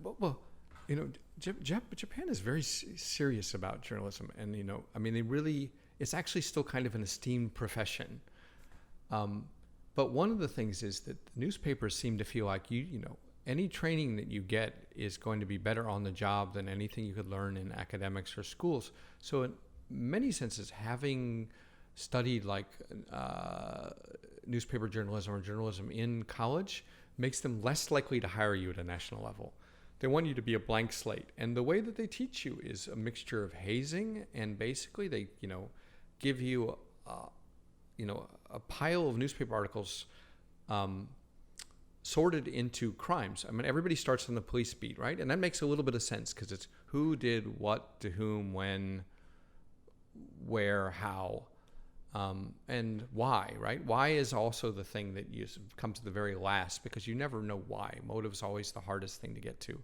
Well, Japan is very serious about journalism, and they really, it's actually still kind of an esteemed profession. But one of the things is that newspapers seem to feel like any training that you get is going to be better on the job than anything you could learn in academics or schools. So in many senses, having studied newspaper journalism or journalism in college makes them less likely to hire you at a national level. They want you to be a blank slate. And the way that they teach you is a mixture of hazing, and basically they, give you, a pile of newspaper articles sorted into crimes. I mean, everybody starts on the police beat, right? And that makes a little bit of sense because it's who did what to whom, when, where, how, and why, right? Why is also the thing that you come to the very last because you never know why. Motive is always the hardest thing to get to.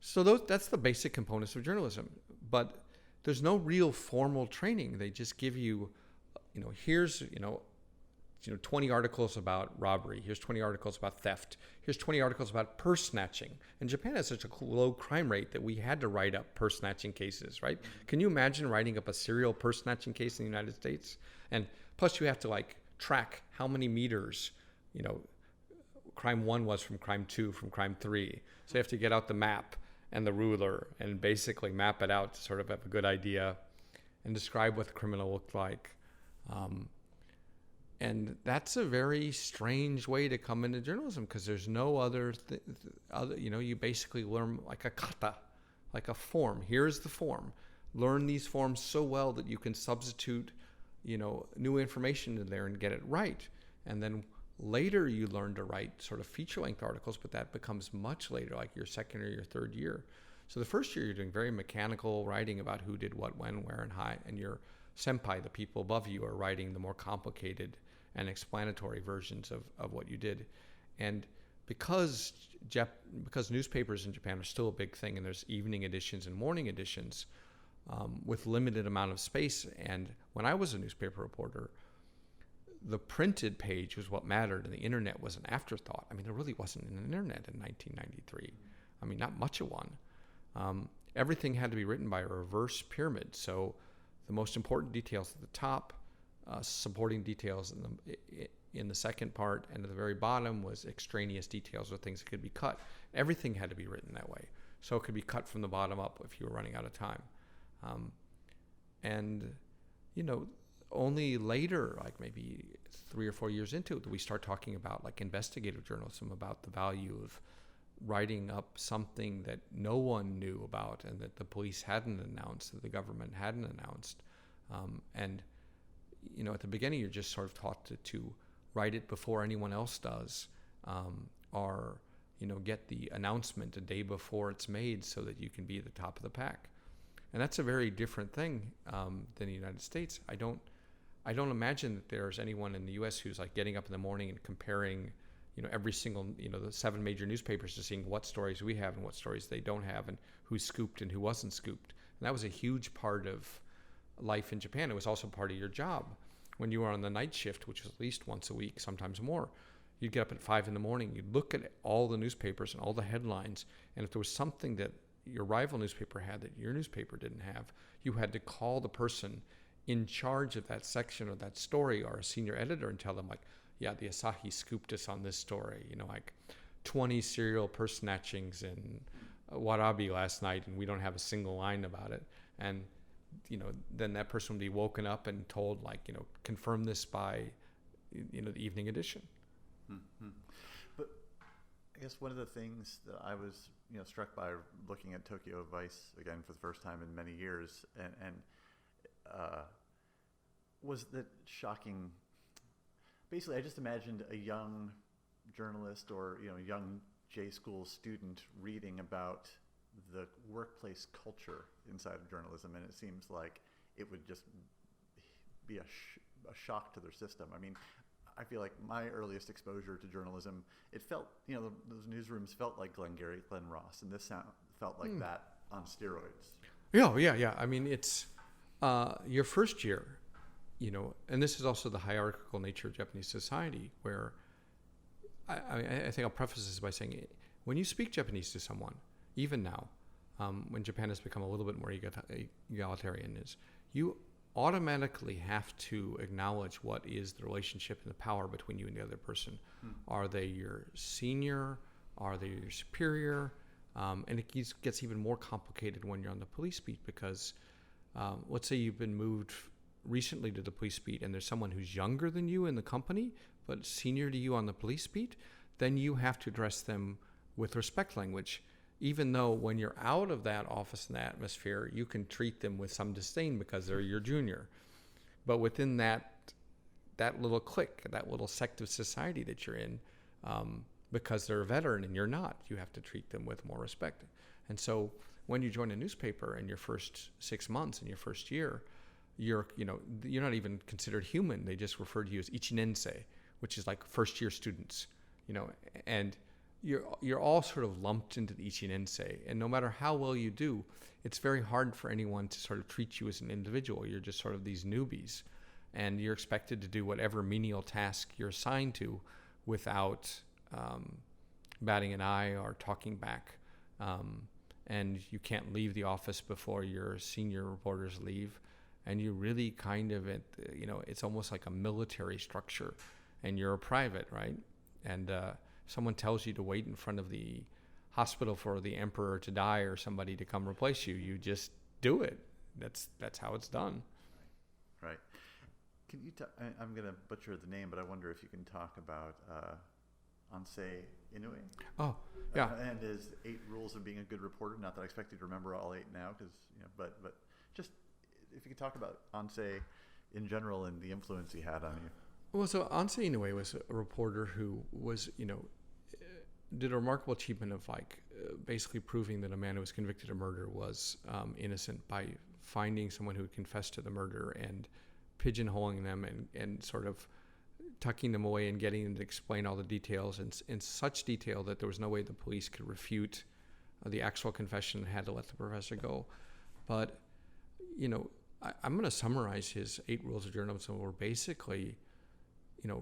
So that's the basic components of journalism. But there's no real formal training. They just give you, here's, 20 articles about robbery. Here's 20 articles about theft. Here's 20 articles about purse snatching. And Japan has such a low crime rate that we had to write up purse snatching cases, right? Can you imagine writing up a serial purse snatching case in the United States? And plus you have to track how many meters, crime 1 was from crime 2, from crime 3. So you have to get out the map and the ruler and basically map it out to sort of have a good idea and describe what the criminal looked like. And that's a very strange way to come into journalism because there's no other, you basically learn like a kata, like a form. Here's the form. Learn these forms so well that you can substitute, new information in there and get it right. And then later you learn to write sort of feature-length articles, but that becomes much later, like your second or your third year. So the first year you're doing very mechanical writing about who did what, when, where, and how, and your senpai, the people above you, are writing the more complicated and explanatory versions of what you did. And because newspapers in Japan are still a big thing, and there's evening editions and morning editions with limited amount of space, and when I was a newspaper reporter, the printed page was what mattered, and the internet was an afterthought. I mean, there really wasn't an internet in 1993. I mean, not much of one. Everything had to be written by a reverse pyramid. So the most important details at the top, supporting details in the second part, and at the very bottom was extraneous details or things that could be cut. Everything had to be written that way. So it could be cut from the bottom up if you were running out of time. Only later, like maybe 3 or 4 years into it, we start talking about like investigative journalism, about the value of writing up something that no one knew about and that the police hadn't announced, that the government hadn't announced. At the beginning, you're just sort of taught to write it before anyone else does, or get the announcement a day before it's made so that you can be at the top of the pack. And that's a very different thing than the United States. I don't imagine that there's anyone in the U.S. who's like getting up in the morning and comparing, every single, the 7 major newspapers to seeing what stories we have and what stories they don't have and who's scooped and who wasn't scooped. And that was a huge part of life in Japan. It was also part of your job. When you were on the night shift, which was at least once a week, sometimes more, you'd get up at 5 a.m. You'd look at all the newspapers and all the headlines. And if there was something that your rival newspaper had that your newspaper didn't have, you had to call the person in charge of that section or that story or a senior editor and tell them the Asahi scooped us on this story, like 20 serial purse snatchings in Warabi last night, and we don't have a single line about it. And, then that person would be woken up and told, confirm this by, the evening edition. Mm-hmm. But I guess one of the things that I was, struck by looking at Tokyo Vice again for the first time in many years, and was that shocking. Basically, I just imagined a young journalist or young J school student reading about the workplace culture inside of journalism, and it seems like it would just be a shock to their system. I mean, I feel like my earliest exposure to journalism, it felt, those newsrooms felt like Glengarry Glen Ross, and this felt like that on steroids. Yeah. I mean, it's your first year, and this is also the hierarchical nature of Japanese society, where I think I'll preface this by saying, when you speak Japanese to someone, even now, when Japan has become a little bit more egalitarian, is you automatically have to acknowledge what is the relationship and the power between you and the other person. Are they your senior? Are they your superior? And it gets even more complicated when you're on the police beat, because let's say you've been moved recently to the police beat and there's someone who's younger than you in the company but senior to you on the police beat, then you have to address them with respect language, even though when you're out of that office and atmosphere, you can treat them with some disdain because they're your junior. But within that little clique, that little sect of society that you're in, because they're a veteran and you're not, you have to treat them with more respect. And so when you join a newspaper in your first 6 months, in your first year, you're not even considered human. They just refer to you as ichinensei, which is like first year students, and you're all sort of lumped into the ichinensei. And no matter how well you do, it's very hard for anyone to sort of treat you as an individual. You're just sort of these newbies, and you're expected to do whatever menial task you're assigned to without batting an eye or talking back. And you can't leave the office before your senior reporters leave. And you really kind of, it's almost like a military structure, and you're a private, right? And someone tells you to wait in front of the hospital for the emperor to die or somebody to come replace you, you just do it. That's how it's done. Right. Can you I'm going to butcher the name, but I wonder if you can talk about Ansei Inoue. Oh, yeah. And his 8 rules of being a good reporter. Not that I expect you to remember all 8 now, because but just if you could talk about Ansei in general and the influence he had on you. Well, so Ansei Inoue was a reporter who was, did a remarkable achievement of basically proving that a man who was convicted of murder was innocent by finding someone who had confessed to the murder and pigeonholing them and sort of tucking them away and getting them to explain all the details in such detail that there was no way the police could refute the actual confession and had to let the professor go. But, I'm going to summarize his 8 rules of journalism, where basically,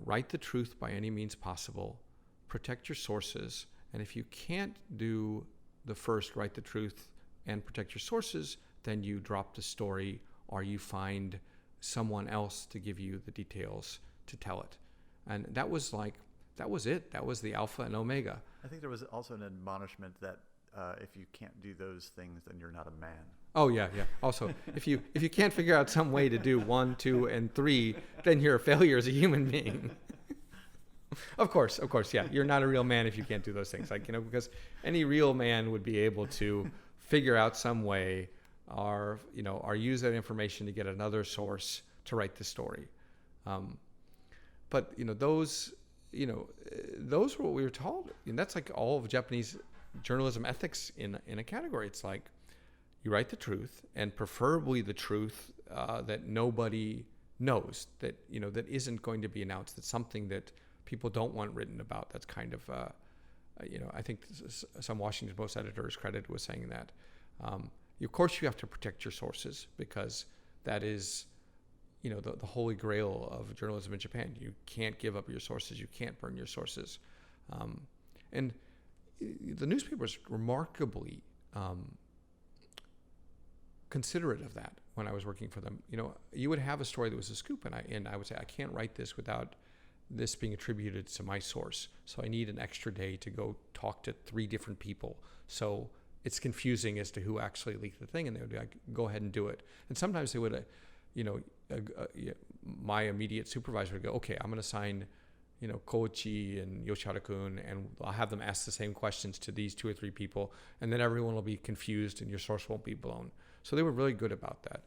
write the truth by any means possible, protect your sources, and if you can't do the first, write the truth and protect your sources, then you drop the story or you find someone else to give you the details to tell it. And that was it. That was the alpha and omega. I think there was also an admonishment that if you can't do those things, then you're not a man. Oh yeah. Also, if you can't figure out some way to do 1, 2, and 3, then you're a failure as a human being. Of course, yeah. You're not a real man if you can't do those things. Because any real man would be able to figure out some way, or use that information to get another source to write the story. But those were what we were taught, and that's like all of Japanese journalism ethics in a category. It's like, you write the truth, and preferably the truth that nobody knows, that that isn't going to be announced. That's something that people don't want written about. That's kind of I think some Washington Post editors credited with saying that. Of course, you have to protect your sources, because that is the holy grail of journalism in Japan. You can't give up your sources. You can't burn your sources. And the newspaper is remarkably considerate of that. When I was working for them, you would have a story that was a scoop, and I would say, I can't write this without this being attributed to my source. So I need an extra day to go talk to 3 different people. So it's confusing as to who actually leaked the thing, and they would be like, go ahead and do it. And sometimes they would, my immediate supervisor would go, okay, I'm going to assign, Koichi and Yoshihara-kun, and I'll have them ask the same questions to these 2 or 3 people, and then everyone will be confused and your source won't be blown. So they were really good about that.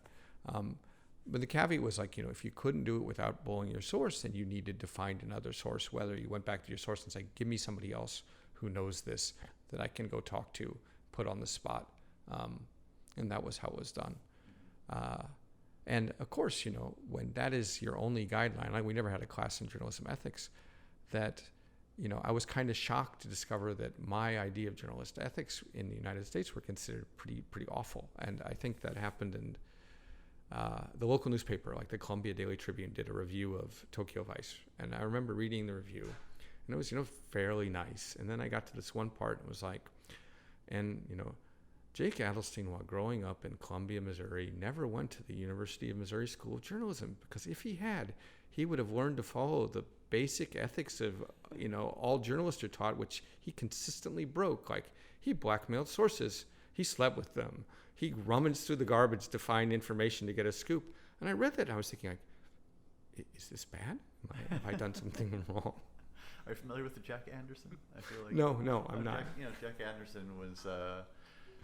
But the caveat was like, if you couldn't do it without blowing your source, then you needed to find another source, whether you went back to your source and said, give me somebody else who knows this that I can go talk to, put on the spot. And that was how it was done. And of course, when that is your only guideline, like we never had a class in journalism ethics, that, I was kind of shocked to discover that my idea of journalist ethics in the United States were considered pretty awful. And I think that happened in the local newspaper, like the Columbia Daily Tribune, did a review of Tokyo Vice. And I remember reading the review, and it was, fairly nice. And then I got to this one part and was like, Jake Adelstein, while growing up in Columbia, Missouri, never went to the University of Missouri School of Journalism, because if he had, he would have learned to follow the basic ethics of, all journalists are taught, which he consistently broke. Like, he blackmailed sources. He slept with them. He rummaged through the garbage to find information to get a scoop. And I read that, and I was thinking, like, is this bad? Have I done something wrong? Are you familiar with the Jack Anderson? I feel like no, I'm not. Jack Anderson was.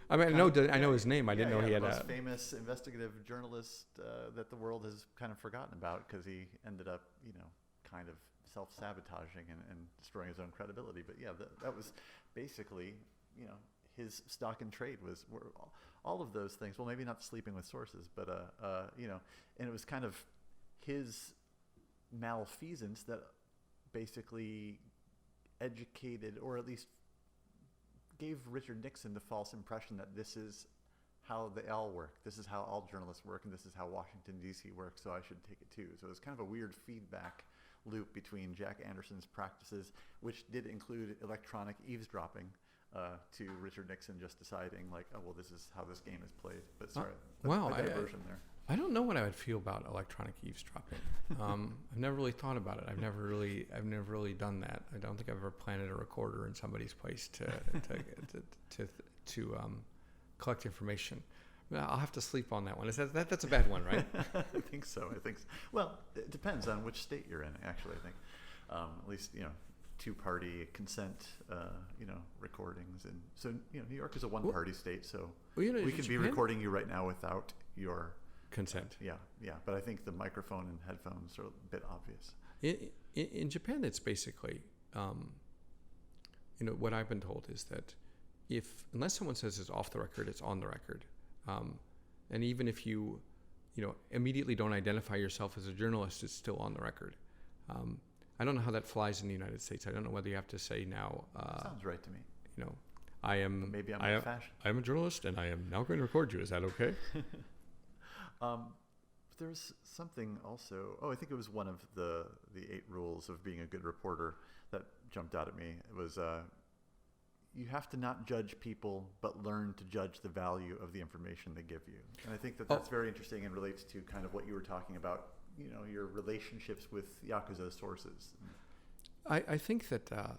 I know his name. I didn't know he had the most famous investigative journalist that the world has kind of forgotten about, because he ended up, kind of self-sabotaging and destroying his own credibility. But yeah, that was basically, his stock and trade were all of those things. Well, maybe not sleeping with sources, but and it was kind of his malfeasance that basically educated, or at least gave Richard Nixon the false impression that this is how they all work. This is how all journalists work, and this is how Washington, D.C. works, so I should take it too. So it was kind of a weird feedback loop between Jack Anderson's practices, which did include electronic eavesdropping, to Richard Nixon just deciding, like, oh, well, this is how this game is played. But sorry, a diversion there. I don't know what I would feel about electronic eavesdropping. I've never really thought about it. I've never really done that. I don't think I've ever planted a recorder in somebody's place to collect information. I'll have to sleep on that one. That's a bad one, right? I think so. Well, it depends on which state you're in. Actually, I think at least 2-party consent, recordings, and so New York is a one-party state, so we could be recording you right now without your consent. Yeah. But I think the microphone and headphones are a bit obvious. In Japan, it's basically, what I've been told is that unless someone says it's off the record, it's on the record. And even if you immediately don't identify yourself as a journalist, it's still on the record. I don't know how that flies in the United States. I don't know whether you have to say now. Sounds right to me. I am. Maybe I'm old-fashioned. I am a journalist, and I am now going to record you. Is that okay? There's something also. Oh, I think it was one of the 8 rules of being a good reporter that jumped out at me. It was you have to not judge people, but learn to judge the value of the information they give you. And I think that's very interesting and relates to kind of what you were talking about. Your relationships with Yakuza sources. I think that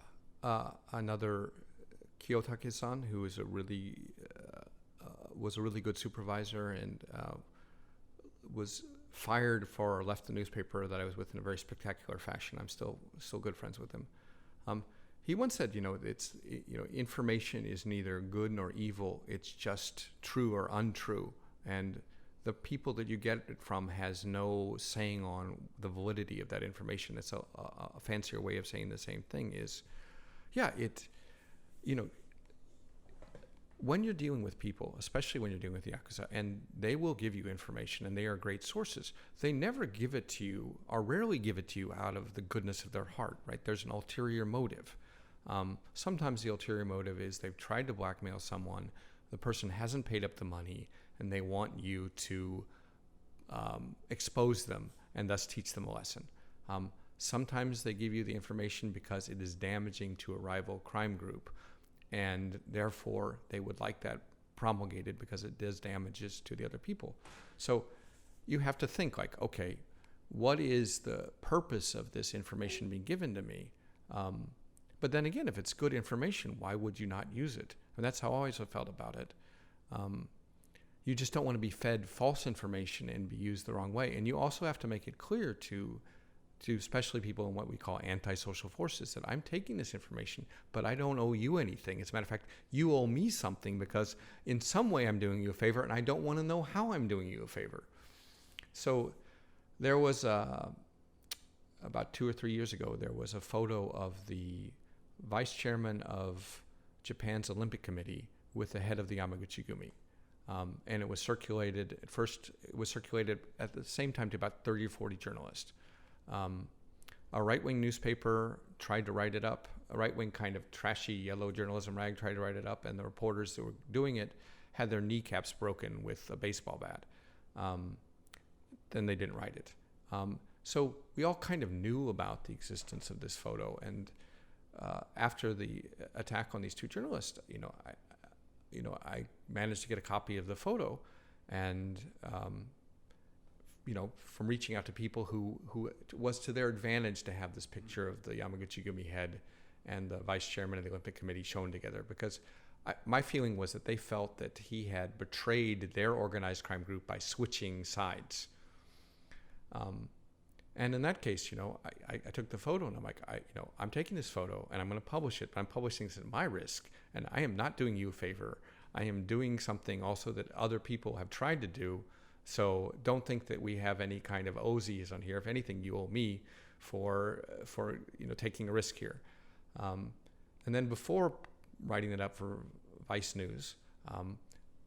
another Kiyotake-san, who is was a really good supervisor and was fired or left the newspaper that I was with in a very spectacular fashion. I'm still good friends with him. He once said, it's information is neither good nor evil. It's just true or untrue, and the people that you get it from has no saying on the validity of that information. It's a fancier way of saying the same thing is, when you're dealing with people, especially when you're dealing with Yakuza, and they will give you information and they are great sources, they never give it to you, or rarely give it to you out of the goodness of their heart, right? There's an ulterior motive. Sometimes the ulterior motive is they've tried to blackmail someone, the person hasn't paid up the money, and they want you to expose them and thus teach them a lesson. Sometimes they give you the information because it is damaging to a rival crime group, and therefore they would like that promulgated because it does damages to the other people. So you have to think like, okay, what is the purpose of this information being given to me? But then again, if it's good information, why would you not use it? And that's how I always have felt about it. You just don't want to be fed false information and be used the wrong way. And you also have to make it clear to especially people in what we call antisocial forces that I'm taking this information, but I don't owe you anything. As a matter of fact, you owe me something because in some way I'm doing you a favor, and I don't want to know how I'm doing you a favor. So there was about 2 or 3 years ago, there was a photo of the vice chairman of Japan's Olympic Committee with the head of the Yamaguchi-gumi. And it was circulated, at first, it was circulated at the same time to about 30 or 40 journalists. A right-wing newspaper tried to write it up, a right-wing kind of trashy yellow journalism rag tried to write it up, and the reporters that were doing it had their kneecaps broken with a baseball bat. Then they didn't write it. So we all kind of knew about the existence of this photo, and after the attack on these 2 journalists, I managed to get a copy of the photo, and from reaching out to people who it was to their advantage to have this picture of the Yamaguchi-gumi head and the vice chairman of the Olympic Committee shown together, because my feeling was that they felt that he had betrayed their organized crime group by switching sides. And in that case, I took the photo and I'm like, I'm taking this photo and I'm going to publish it, but I'm publishing this at my risk, and I am not doing you a favor. I am doing something also that other people have tried to do. So don't think that we have any kind of OZs on here. If anything, you owe me for taking a risk here. And then before writing it up for Vice News,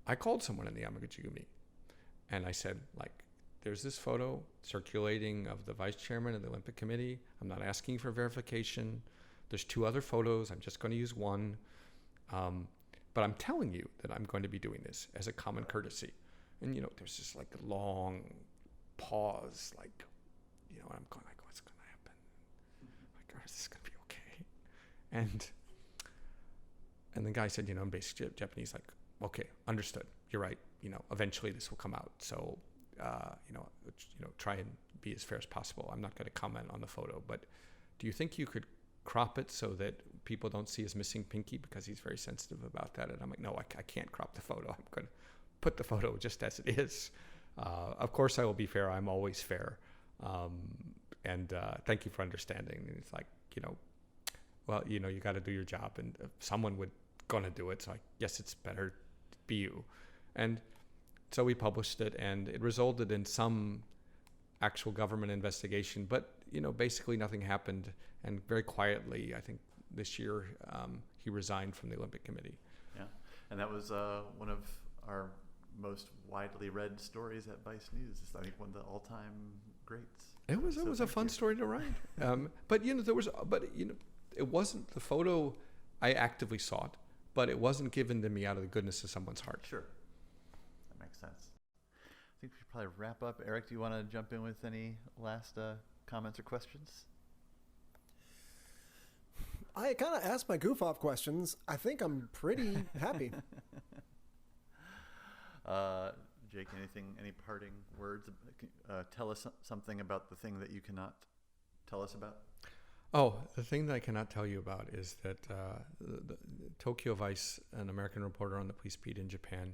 I called someone in the Yamaguchi-gumi, and I said, there's this photo circulating of the vice chairman of the Olympic Committee. I'm not asking for verification. There's 2 other photos. I'm just going to use one. But I'm telling you that I'm going to be doing this as a common courtesy. And, there's just a long pause, and I'm going what's going to happen? Is this going to be okay? And the guy said, in basic Japanese, okay, understood. You're right. Eventually this will come out. So, try and be as fair as possible. I'm not going to comment on the photo, but do you think you could crop it so that people don't see his missing pinky, because he's very sensitive about that? And I'm like, no, I can't crop the photo. I'm going to put the photo just as it is. Of course I will be fair. I'm always fair. And thank you for understanding. And it's you got to do your job, and if someone would gonna do it, so I guess it's better to be you. And so we published it, and it resulted in some actual government investigation, but basically nothing happened. And very quietly, I think this year, he resigned from the Olympic Committee. Yeah, and that was one of our most widely read stories at Vice News. I think one of the all-time greats. It was a fun story to write. It wasn't the photo I actively sought, but it wasn't given to me out of the goodness of someone's heart. Sure, that makes sense. I think we should probably wrap up. Eric, do you want to jump in with any last comments or questions? I kind of asked my goof-off questions. I think I'm pretty happy. Jake, any parting words? Tell us something about the thing that you cannot tell us about. Oh, the thing that I cannot tell you about is that the Tokyo Vice, an American reporter on the police beat in Japan,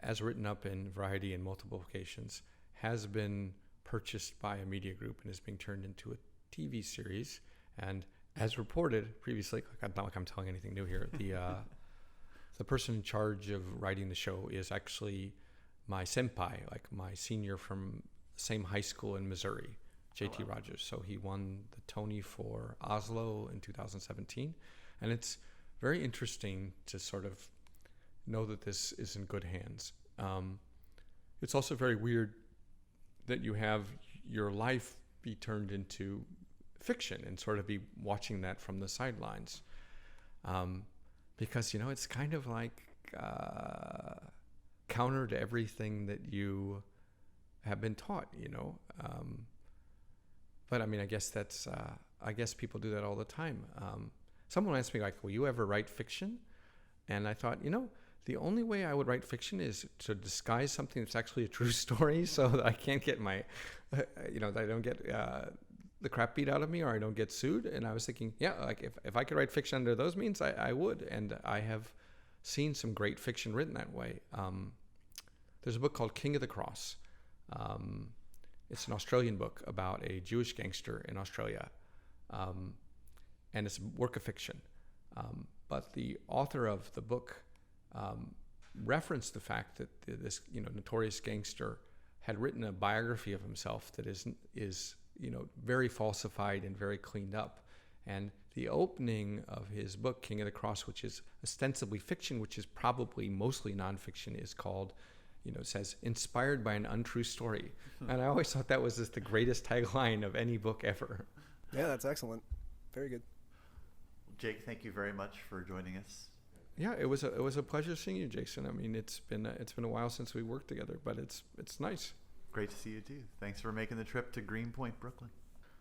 as written up in Variety in multiple occasions, has been purchased by a media group and is being turned into a TV series. And as reported previously, not like I'm telling anything new here, the person in charge of writing the show is actually my senpai, my senior from the same high school in Missouri, J.T. Oh, wow. Rogers. So he won the Tony for Oslo in 2017. And it's very interesting to sort of know that this is in good hands. It's also very weird that you have your life be turned into fiction and sort of be watching that from the sidelines. Because, it's kind of counter to everything that you have been taught, But I guess that's, I guess people do that all the time. Someone asked me will you ever write fiction? And I thought, the only way I would write fiction is to disguise something that's actually a true story, so that I can't get my, that I don't get the crap beat out of me, or I don't get sued. And I was thinking, yeah, like if I could write fiction under those means, I would. And I have seen some great fiction written that way. There's a book called King of the Cross. It's an Australian book about a Jewish gangster in Australia. And it's a work of fiction. But the author of the book referenced the fact that this notorious gangster had written a biography of himself that is very falsified and very cleaned up. And the opening of his book, King of the Cross, which is ostensibly fiction, which is probably mostly nonfiction, is called, it says, inspired by an untrue story. And I always thought that was just the greatest tagline of any book ever. Yeah, that's excellent. Very good. Jake, thank you very much for joining us. Yeah, it was a pleasure seeing you, Jason. I mean, it's been a while since we worked together, but it's nice. Great to see you too. Thanks for making the trip to Greenpoint, Brooklyn.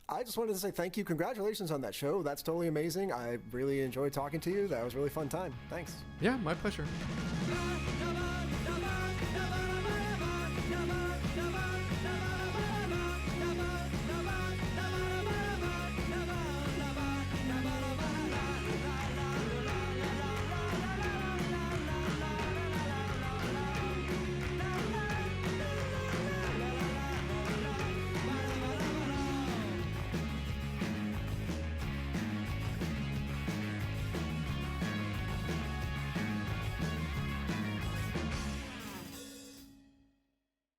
I just wanted to say thank you. Congratulations on that show. That's totally amazing. I really enjoyed talking to you. That was a really fun time. Thanks. Yeah, my pleasure.